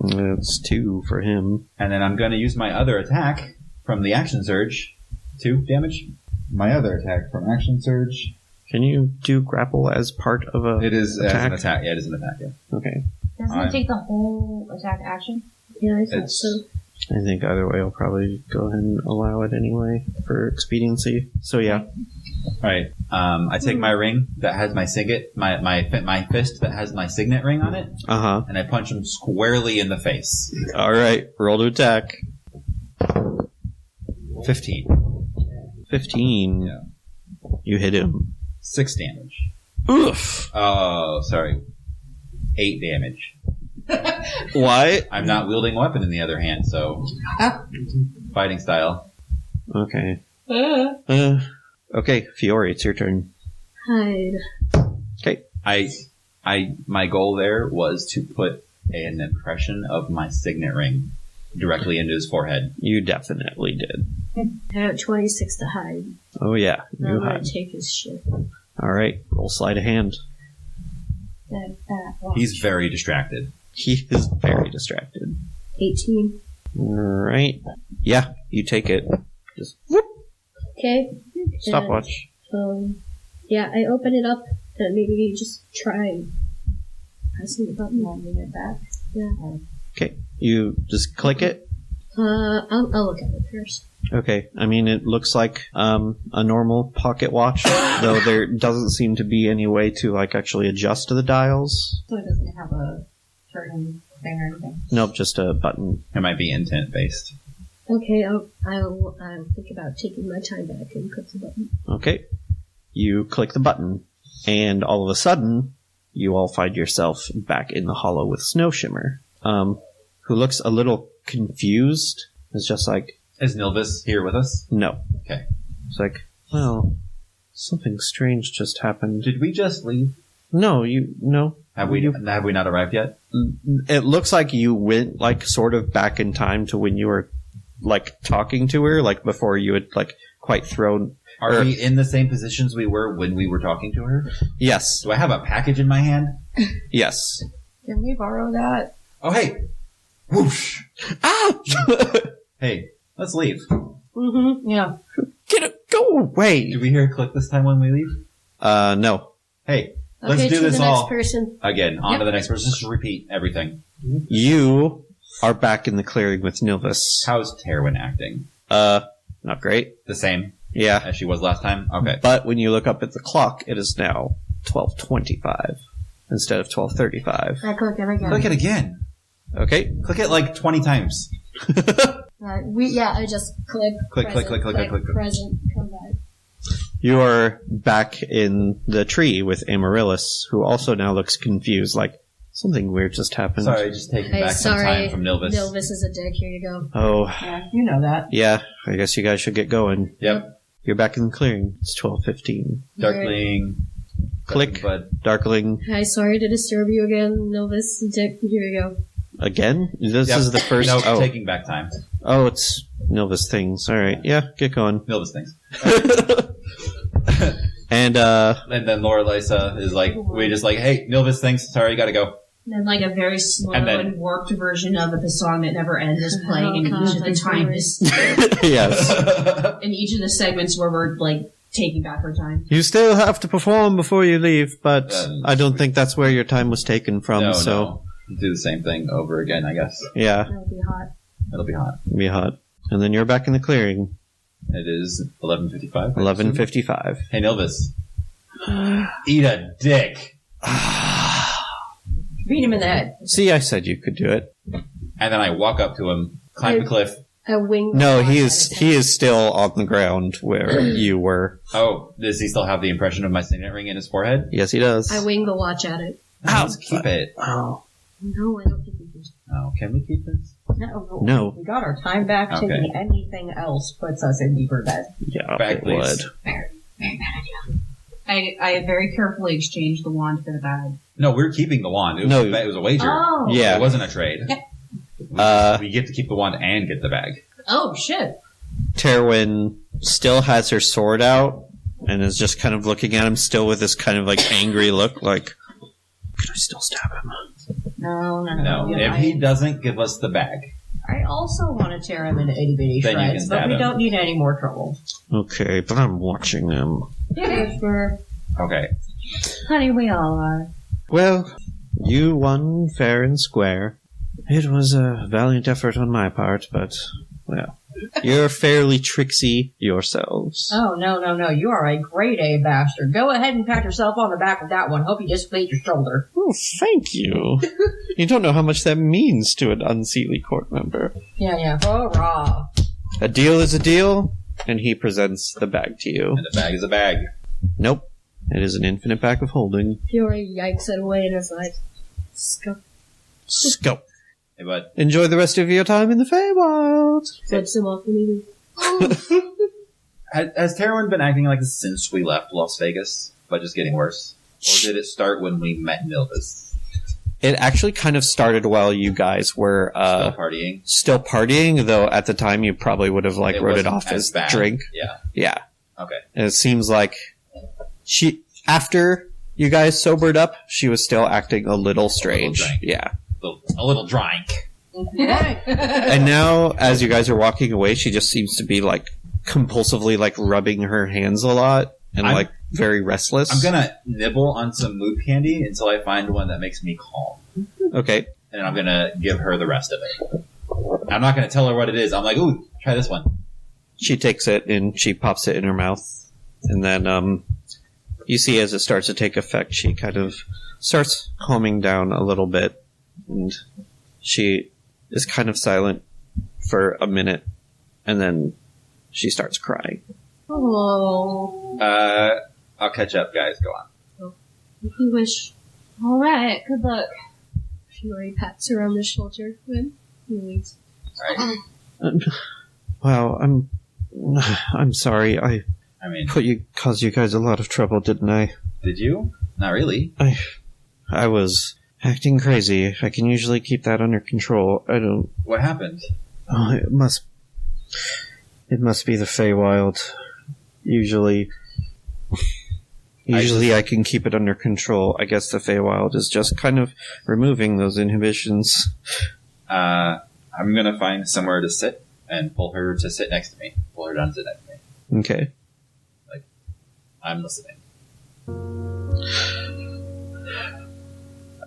That's 2 for him. And then I'm going to use my other attack from the action surge. 2 damage. My other attack from action surge. Can you do grapple as part of a It is attack? as an attack. Yeah, it is an attack, yeah. Okay. Doesn't it take the whole attack action? Yeah, I thought It's- so. I think either way I'll probably go ahead and allow it anyway for expediency. So yeah. Alright. I take my ring that has my signet, my fist that has my signet ring on it, Uh-huh. and I punch him squarely in the face. Alright, roll to attack. 15. 15. Yeah. You hit him. 6 damage. Oof! Oh, sorry. 8 damage. Why? I'm not wielding a weapon in the other hand, so... Fighting style. Okay. Okay, Fiore, it's your turn. Hide. Okay. My goal there was to put an impression of my signet ring directly into his forehead. You definitely did. I got 26 to hide. Oh yeah, I'm you gonna hide. take his shit. Alright, roll sleight of hand. He's very distracted. He is very distracted. 18. Alright. Yeah, you take it. Just whoop, Okay. stopwatch. Yeah, I open it up and maybe just try pressing the button and move it back. Yeah. Okay, you just click it. I'll look at it first. Okay, I mean, it looks like a normal pocket watch, though there doesn't seem to be any way to, like, actually adjust the dials. So it doesn't have a certain thing or anything. Nope, just a button. It might be intent based. Okay, I'll think about taking my time back and click the button. Okay, you click the button, and all of a sudden, you all find yourself back in the hollow with Snow Shimmer, who looks a little confused. It's just like, Is Nilvis here with us? no. Okay. It's like, well, something strange just happened. Did we just leave? No. Have we not arrived yet? It looks like you went, like, sort of back in time to when you were, like, talking to her, like, before you had, like, quite thrown... Are we in the same positions we were when we were talking to her? Yes. Do I have a package in my hand? Yes. Can we borrow that? Oh, hey! Whoosh! Ah! Hey, let's leave. Mm-hmm. Yeah. Get it! Go away! Did we hear a click this time when we leave? No. Hey, let's Okay, do to this the next all person. again. On to Yep. the next person. Just repeat everything. You are back in the clearing with Nilvis. How's Terwin acting? Not great. The same Yeah. as she was last time? Okay. But when you look up at the clock, it is now 12:25 instead of 12:35. I click it again. Click it again. Okay. Click it like 20 times. I just click. Click, present, click, click, click, click. Present, come back. You are back in the tree with Amaryllis, who also now looks confused, like something weird just happened. Sorry, just taking Hey, back some sorry. time from Nilvis. Nilvis is a dick. Here you go. Oh, Yeah, you know that. yeah. I guess you guys should get going. Yep. You're back in the clearing. It's 12:15. Darkling. Click. Bud. Darkling. Hi, sorry to disturb you again, Nilvis. Dick, here you go. Again? This Yep. is the first... No, oh. taking back time. Oh, it's Nilvis things. Alright, yeah, get going. Nilvis things. And, And then Laura Lysa is like, we just like, hey, Nilvis things. Sorry, gotta go. And then like a very slow And and, then- warped version of the song that never ends is playing in Oh, each of God, the times, yes. in each of the segments where we're like taking back our time. You still have to perform before you leave, but I don't sweet. think that's where your time was taken from, No, so... no. Do the same thing over again, I guess. Yeah. That'll be hot. It'll be hot. Be hot. And then you're back in the clearing. It is 11:55. 11:55. Hey, Nilvis. Eat a dick. Beat him in the head. See, I said you could do it. And then I walk up to him, climb the cliff. A wing. No, he is still on the ground where you were. Oh, does he still have the impression of my signet ring in his forehead? Yes, he does. I wing the watch at it. No, let's keep it. Oh. No, I don't think we can. Oh, can we keep this? No. We got our time back. Okay. Taking anything else puts us in deeper debt. Yeah, Bag, it please. would. Very, very bad idea. I very carefully exchanged the wand for the bag. No, we're keeping the wand. It was, No. it was a wager. Oh. Yeah. It wasn't a trade. Yeah. We get to keep the wand and get the bag. Oh, shit. Terwin still has her sword out and is just kind of looking at him still with this kind of like angry look like, can I still stab him? No. No, if he doesn't give us the bag. I also want to tear him into itty bitty Then you shreds, can but stab we him. don't need any more trouble. Okay, but I'm watching them. Yeah, sure. Okay. Honey, we all are. Well, you won fair and square. It was a valiant effort on my part, but, well, you're fairly tricksy yourselves. Oh, no. You are a grade A bastard. Go ahead and pat yourself on the back with that one. Hope you dislocate your shoulder. Oh, thank you. You don't know how much that means to an unseelie court member. Yeah. Hurrah. A deal is a deal, and he presents the bag to you. And the bag is a bag. Nope. It is an infinite pack of holding. Fury yikes it away and is like, scuff. Scope. Hey, bud. Enjoy the rest of your time in the Feywild. Flips him off immediately. Has Terwin been acting like this since we left Las Vegas, but just getting worse? Or did it start when we met Nilvis? It actually kind of started while you guys were Still partying? though at the time you probably would have like wrote it wasn't off as bad. drink. Yeah. Yeah. Okay. And it seems like after you guys sobered up, she was still acting a little strange. drink. Yeah. A little drink. And now, as you guys are walking away, she just seems to be like compulsively like rubbing her hands a lot and I'm- like very restless. I'm gonna nibble on some mood candy until I find one that makes me calm. Okay. And I'm gonna give her the rest of it. I'm not gonna tell her what it is. I'm like, ooh, try this one. She takes it and she pops it in her mouth. And then, you see as it starts to take effect, she kind of starts calming down a little bit. And she is kind of silent for a minute. And then she starts crying. Oh. I'll catch up, guys. Go on. You wish. All right, good luck. Fury pats her on the shoulder when he leaves. Alright. Wow, I'm sorry. I I mean, caused you guys a lot of trouble, didn't I? did you? Not really. I was acting crazy. I can usually keep that under control. I don't. What happened? Oh, it must be the Feywild. Usually I can keep it under control. I guess the Feywild is just kind of removing those inhibitions. I'm gonna find somewhere to sit and pull her to sit next to me. Pull her down to sit next to me. Okay. I'm listening.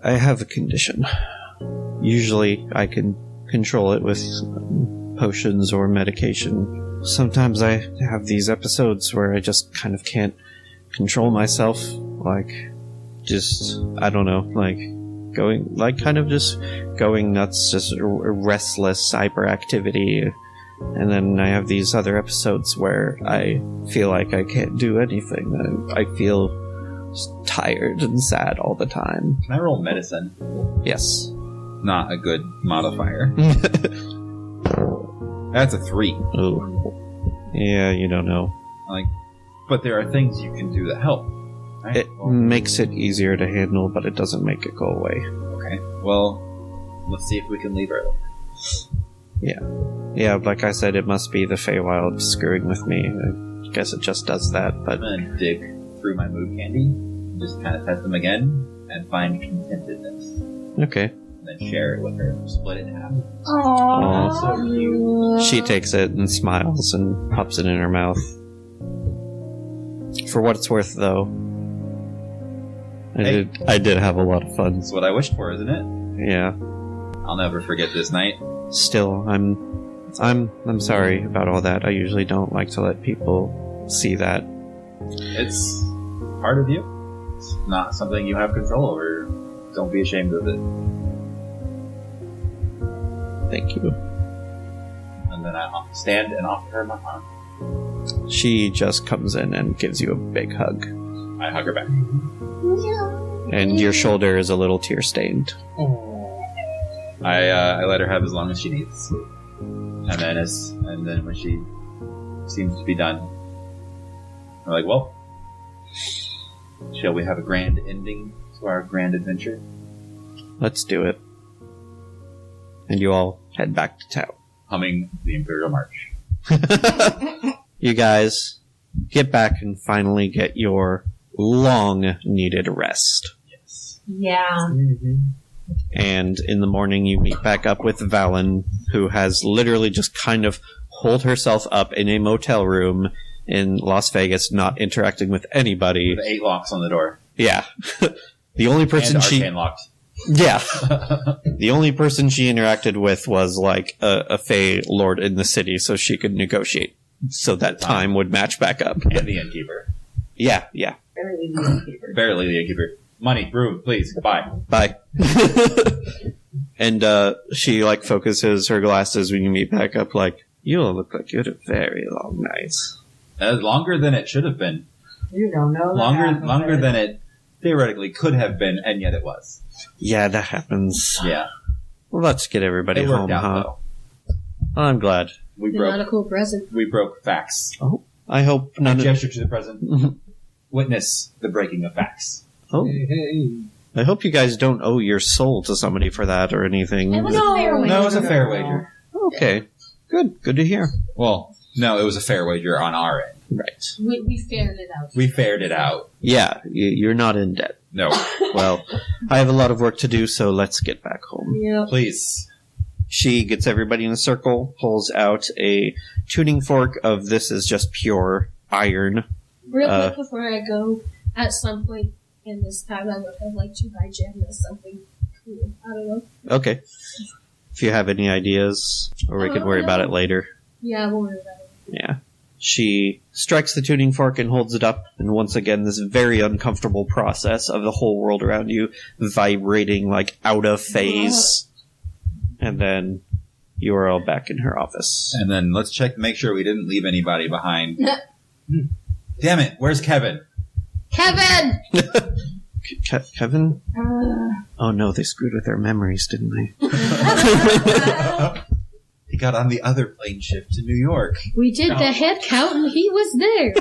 I have a condition. Usually I can control it with potions or medication. Sometimes I have these episodes where I just kind of can't control myself. Like, just, I don't know, like going nuts, just restless hyperactivity. And then I have these other episodes where I feel like I can't do anything. I feel tired and sad all the time. Can I roll medicine? Yes. Not a good modifier. That's a 3. Ooh. Yeah, you don't know. But there are things you can do that help. Right? It makes it easier to handle, but it doesn't make it go away. Okay. Well, let's see if we can leave early. Yeah, like I said, it must be the Feywild screwing with me. I guess it just does that, but... I'm gonna dig through my mood candy, and just kind of test them again, and find contentedness. Okay. And then share it with her. Split it in half. Aw. That's so cute. She takes it and smiles and pops it in her mouth. For what it's worth, though, I did have a lot of fun. That's what I wished for, isn't it? Yeah. I'll never forget this night. Still, I'm sorry about all that. I usually don't like to let people see that. It's part of you. It's not something you have control over. Don't be ashamed of it. Thank you. And then I stand and offer her my arm. She just comes in and gives you a big hug. I hug her back. And your shoulder is a little tear-stained. I let her have as long as she needs. And then when she seems to be done, I'm like, well, shall we have a grand ending to our grand adventure? Let's do it. And you all head back to town. Humming the Imperial March. You guys get back and finally get your long-needed rest. Yes. Yeah. And in the morning you meet back up with Valen, who has literally just kind of holed herself up in a motel room in Las Vegas, not interacting with anybody. With 8 locks on the door. Yeah. The only person and she... arcane locked. Yeah. The only person she interacted with was like a Fey lord in the city, so she could negotiate so that time would match back up. And the innkeeper. Yeah. Barely the innkeeper. Barely the innkeeper. Money, room, please, bye. Bye. And she like focuses her glasses when you meet back up, like, you all look like you had a very long night. Longer than it should have been. You don't know. Longer than it theoretically could have been, and yet it was. Yeah, that happens. Yeah. Well, let's get everybody It home, worked out, huh? though. I'm glad. We Not a broke. cool present. We broke facts. I hope I none of... gesture to the present. Witness the breaking of facts. Oh, Hey. I hope you guys don't owe your soul to somebody for that or anything. It was a fair wager. No, it was a fair wager. Okay. Good to hear. Well, no, it was a fair wager on our end. Right. We figured it out. We fared it out. Yeah, you're not in debt. No, Well, I have a lot of work to do, so let's get back home. Yep. please. She gets everybody in a circle, pulls out a tuning fork of this is just pure iron. Real quick before I go, at some point in this time, I would have liked to buy Jen as something cool. I don't know. Okay. If you have any ideas, or we could worry about it later. Yeah, I won't worry about it. Yeah. She strikes the tuning fork and holds it up, and once again, this very uncomfortable process of the whole world around you vibrating like out of phase. And then you are all back in her office. And then let's check, make sure we didn't leave anybody behind. Damn it! Where's Kevin? Kevin! Kevin? Oh no, they screwed with their memories, didn't they? He got on the other plane shift to New York. We did the head count and he was there.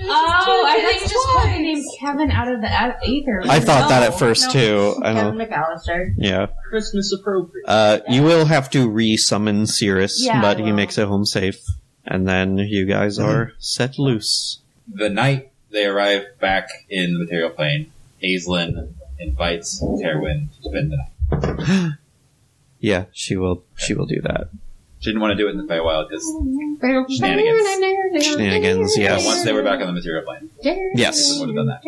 Oh, I thought you just pulled the name Kevin out of the ether. I thought that at first too. I Kevin know. McAllister. Yeah. Christmas appropriate. You will have to re-summon Cirrus, Yeah, but I he will. makes it home safe. And then you guys are set loose. The night they arrive back in the material plane, Aislinn invites Terwin to spend the night. Yeah, she will do that. She didn't want to do it in the Feywild because Shenanigans. Shenanigans, but yes. once they were back on the material plane, Yes. would have done that.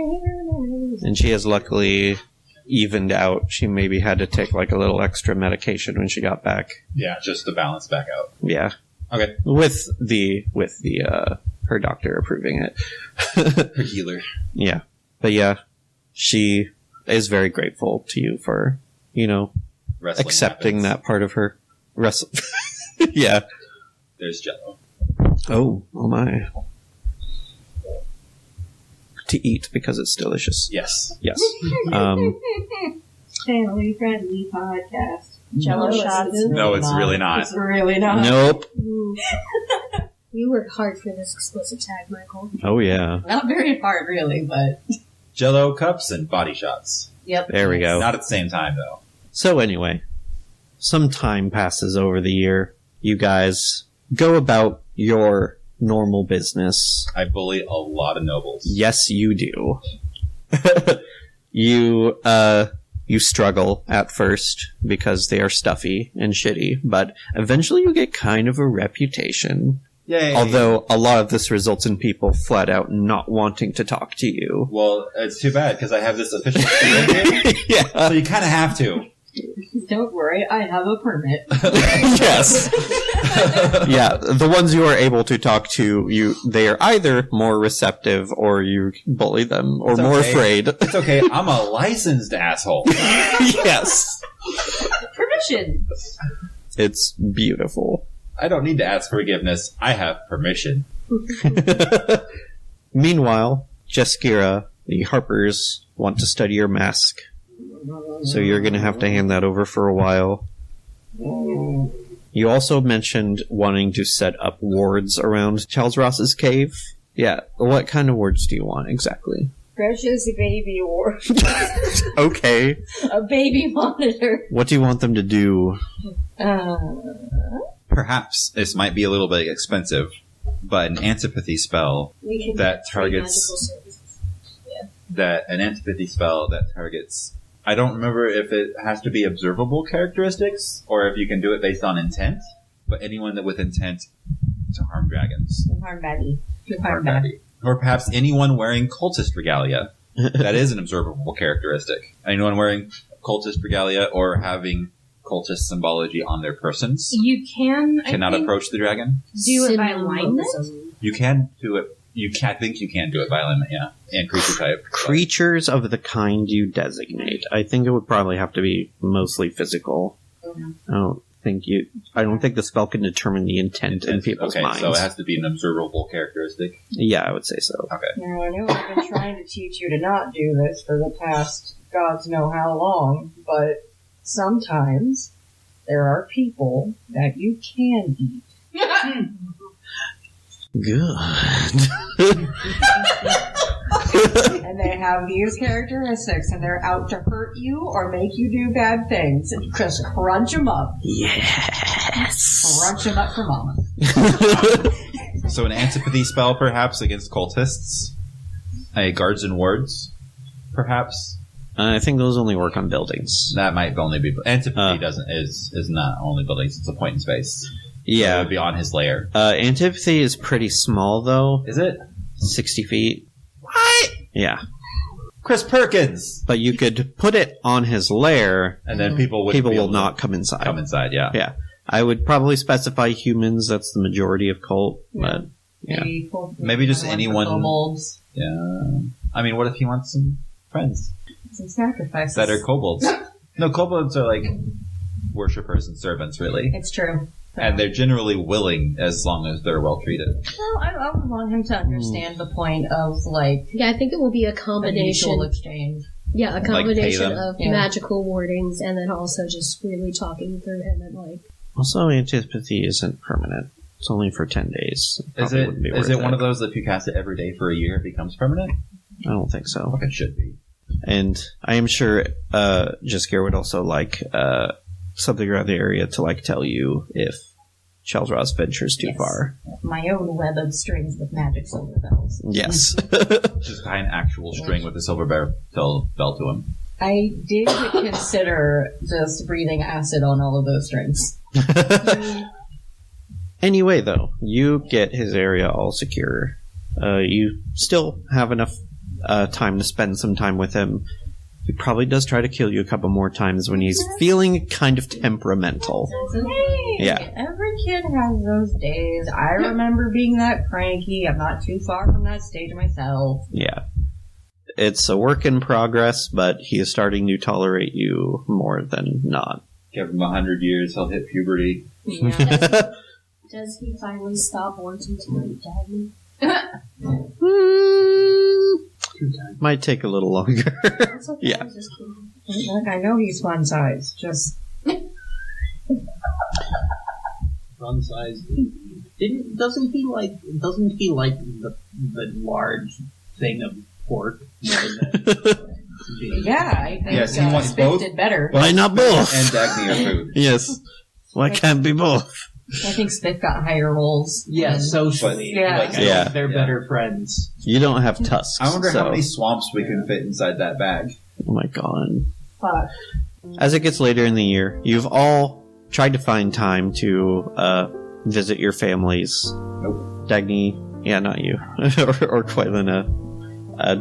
And she has luckily evened out. She maybe had to take like a little extra medication when she got back. Yeah, just to balance back out. Yeah. Okay. With the her doctor approving it. Her healer. Yeah. But yeah, she is very grateful to you for, Wrestling accepting happens. that part of her wrestle. Yeah. There's Jello. Oh my. To eat because it's delicious. Yes. Yes. Family friendly podcast. Jello No, shots. No, it's really not. It's really not. Nope. Ooh. You work hard for this explicit tag, Michael. Oh yeah. Not very hard, really, but Jello cups and body shots. yep. There we go. Not at the same time, though. So anyway, some time passes over the year. You guys go about your normal business. I bully a lot of nobles. Yes, you do. You struggle at first because they are stuffy and shitty, but eventually you get kind of a reputation. Yay. Although a lot of this results in people flat out not wanting to talk to you. Well, it's too bad because I have this official right here. Yeah. So you kind of have to. Don't worry, I have a permit. Yes. Yeah, the ones you are able to talk to, they are either more receptive or you bully them or more afraid. It's okay, I'm a licensed asshole. Yes. Permission. It's beautiful. I don't need to ask forgiveness. I have permission. Meanwhile, Jeskira, the Harpers want to study your mask. So you're going to have to hand that over for a while. You also mentioned wanting to set up wards around Charles Ross's cave. Yeah, what kind of wards do you want exactly? Precious baby ward. Okay. A baby monitor. What do you want them to do? Perhaps this might be a little bit expensive, but an antipathy spell that targets... an antipathy spell that targets... I don't remember if it has to be observable characteristics, or if you can do it based on intent, but anyone with intent to harm dragons. To harm baddie. Or perhaps anyone wearing cultist regalia. That is an observable characteristic. Anyone wearing cultist regalia or having cultist symbology on their persons You cannot approach the dragon. do it by alignment. You can do it. I think you can do it by alignment, yeah. And creature type. Creatures of the kind you designate. I think it would probably have to be mostly physical. I don't think the spell can determine the intent in people's minds. So it has to be an observable characteristic. Yeah, I would say so. Okay. Now, I know I've been trying to teach you to not do this for the past gods know how long, but sometimes there are people that you can eat. Good. And they have these characteristics, and they're out to hurt you or make you do bad things. Just crunch them up. Yes. Crunch them up for mama. So an antipathy spell, perhaps, against cultists. Guards and wards, perhaps. I think those only work on buildings. That might only be... Antipathy is not only buildings, it's a point in space. Yeah. So it would be on his lair. Antipathy is pretty small, though. Is it? 60 feet. What? Yeah. Chris Perkins! But you could put it on his lair, And then people will not come inside. come inside, yeah. Yeah. I would probably specify humans, that's the majority of cult, but... Yeah. Maybe just anyone... Kobolds. Yeah. I mean, what if he wants some friends Some sacrifices. that are kobolds? No, kobolds are like worshippers and servants, really. It's true. And they're generally willing as long as they're well treated. Well, I would want him to understand the point of, like, Yeah, I think it will be a the combination. mutual exchange. Yeah, a Like, combination pay them? of magical wardings and then also just really talking through him and like. Also, antipathy isn't permanent. It's only for 10 days. Is it one of those that if you cast it every day for a year, it becomes permanent? I don't think so. Like it should be. And I am sure Jaskier would also like something around the area to like tell you if Chel'Raz ventures too far. My own web of strings with magic silver bells. Yes. Just tie an actual string with a silver bell to him. I did consider just breathing acid on all of those strings. Anyway, though, you get his area all secure. You still have enough time to spend some time with him. He probably does try to kill you a couple more times when he's feeling kind of temperamental. Hey, Yeah. every kid has those days. I remember being that cranky. I'm not too far from that stage myself. Yeah. It's a work in progress, but he is starting to tolerate you more than not. Give him 100 years, he'll hit puberty. Yeah. Does he finally stop wanting to eat Dagny? Might take a little longer. That's okay. Yeah. I'm just kidding. Look, I know he's fun size. Just Fun size. Doesn't he like the large thing of pork more than yeah, I think Yes, he wants Spiff both. did better. Why not both? And Dagny are food. Yes. Why can't be both? I think Spiff got higher rolls. Yeah, than- socially. Yeah. Like, Yeah. they're better friends. You don't have tusks. I wonder so- how many swamps we can fit inside that bag. Oh my god. Fuck. As it gets later in the year, you've all tried to find time to visit your families. Nope. Dagny, yeah, not you. or Quailina.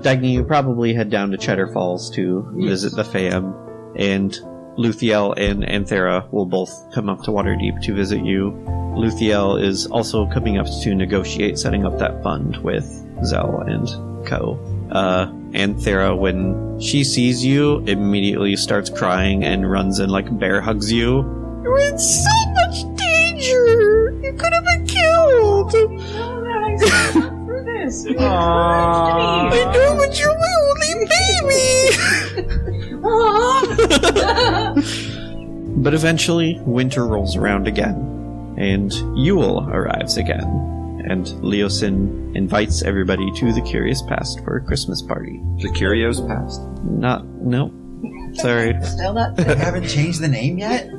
Dagny, you probably head down to Cheddar Falls to visit the fam. And Luthiel and Anthera will both come up to Waterdeep to visit you. Luthiel is also coming up to negotiate setting up that fund with Zell and Co. Anthera, when she sees you, immediately starts crying and runs and bear hugs you. You're in so much danger! You could have been killed! I signed for this. You encouraged me. I know, but you're my only baby! But eventually, winter rolls around again, and Yule arrives again, and Leosin invites everybody to the Curious Past for a Christmas party. The Curious Past. Nope. Sorry. Still not. They haven't changed the name yet?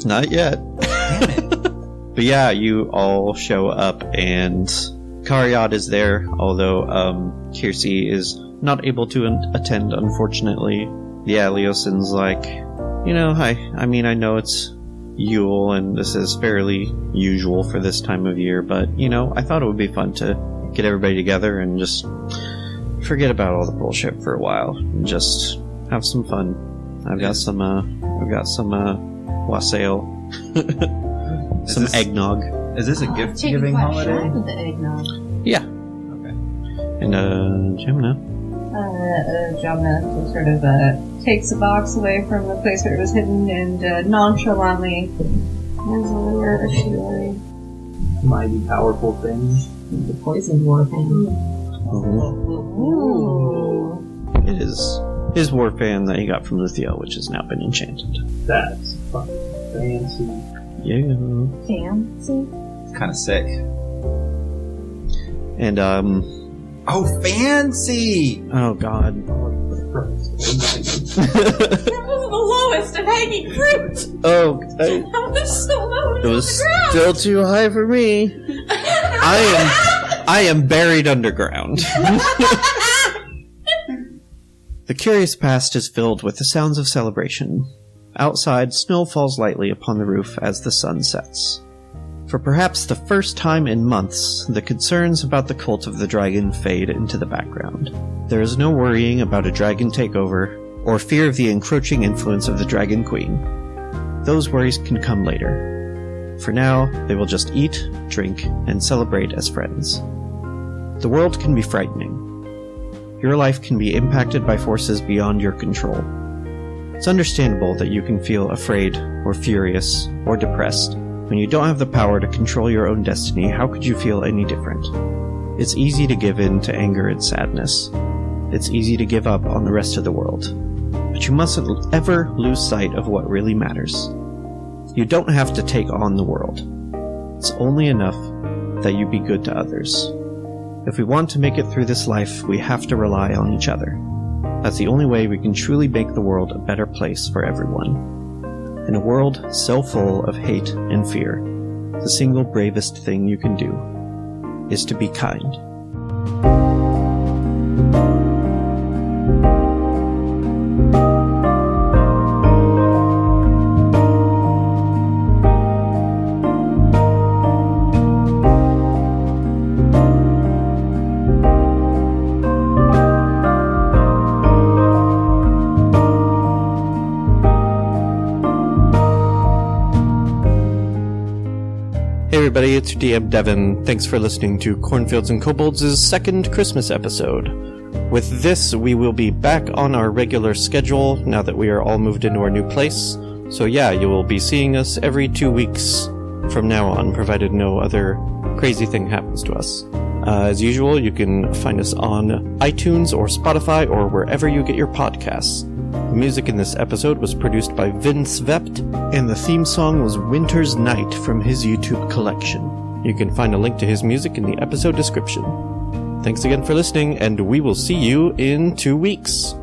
Not yet. Damn it. But yeah, you all show up, and Karyad is there, although Kirsi is not able to attend, unfortunately. Yeah, Leosin's like, hi. I mean, I know it's Yule, and this is fairly usual for this time of year, but, I thought it would be fun to get everybody together and just forget about all the bullshit for a while and just have some fun. I've got some wassail. Some eggnog. Is this a gift-giving holiday? With the eggnog. Yeah. Okay. And, Jamna. Jamna sort of takes a box away from the place where it was hidden and nonchalantly hands over a shield. Mighty powerful things. The poison warfan. Ooh. It is his warfan that he got from Luthiel, which has now been enchanted. That's fucking fancy. Yeah. Fancy. It's kind of sick. And, Oh, fancy! oh god. That was the lowest of hanging fruit. Oh, That was so low. it was still too high for me. I am buried underground. The Curious Past is filled with the sounds of celebration. Outside, snow falls lightly upon the roof as the sun sets. For perhaps the first time in months, the concerns about the cult of the dragon fade into the background. There is no worrying about a dragon takeover, or fear of the encroaching influence of the Dragon Queen. Those worries can come later. For now, they will just eat, drink, and celebrate as friends. The world can be frightening. Your life can be impacted by forces beyond your control. It's understandable that you can feel afraid, or furious, or depressed. When you don't have the power to control your own destiny, how could you feel any different? It's easy to give in to anger and sadness. It's easy to give up on the rest of the world. But you mustn't ever lose sight of what really matters. You don't have to take on the world. It's only enough that you be good to others. If we want to make it through this life, we have to rely on each other. That's the only way we can truly make the world a better place for everyone. In a world so full of hate and fear, the single bravest thing you can do is to be kind. Hey everybody, it's your DM Devin. Thanks for listening to Cornfields and Kobolds' second Christmas episode. With this, we will be back on our regular schedule now that we are all moved into our new place. So yeah, you will be seeing us every 2 weeks from now on, provided no other crazy thing happens to us. As usual, you can find us on iTunes or Spotify or wherever you get your podcasts. The music in this episode was produced by Vince Vept, and the theme song was Winter's Night from his YouTube collection. You can find a link to his music in the episode description. Thanks again for listening, and we will see you in 2 weeks.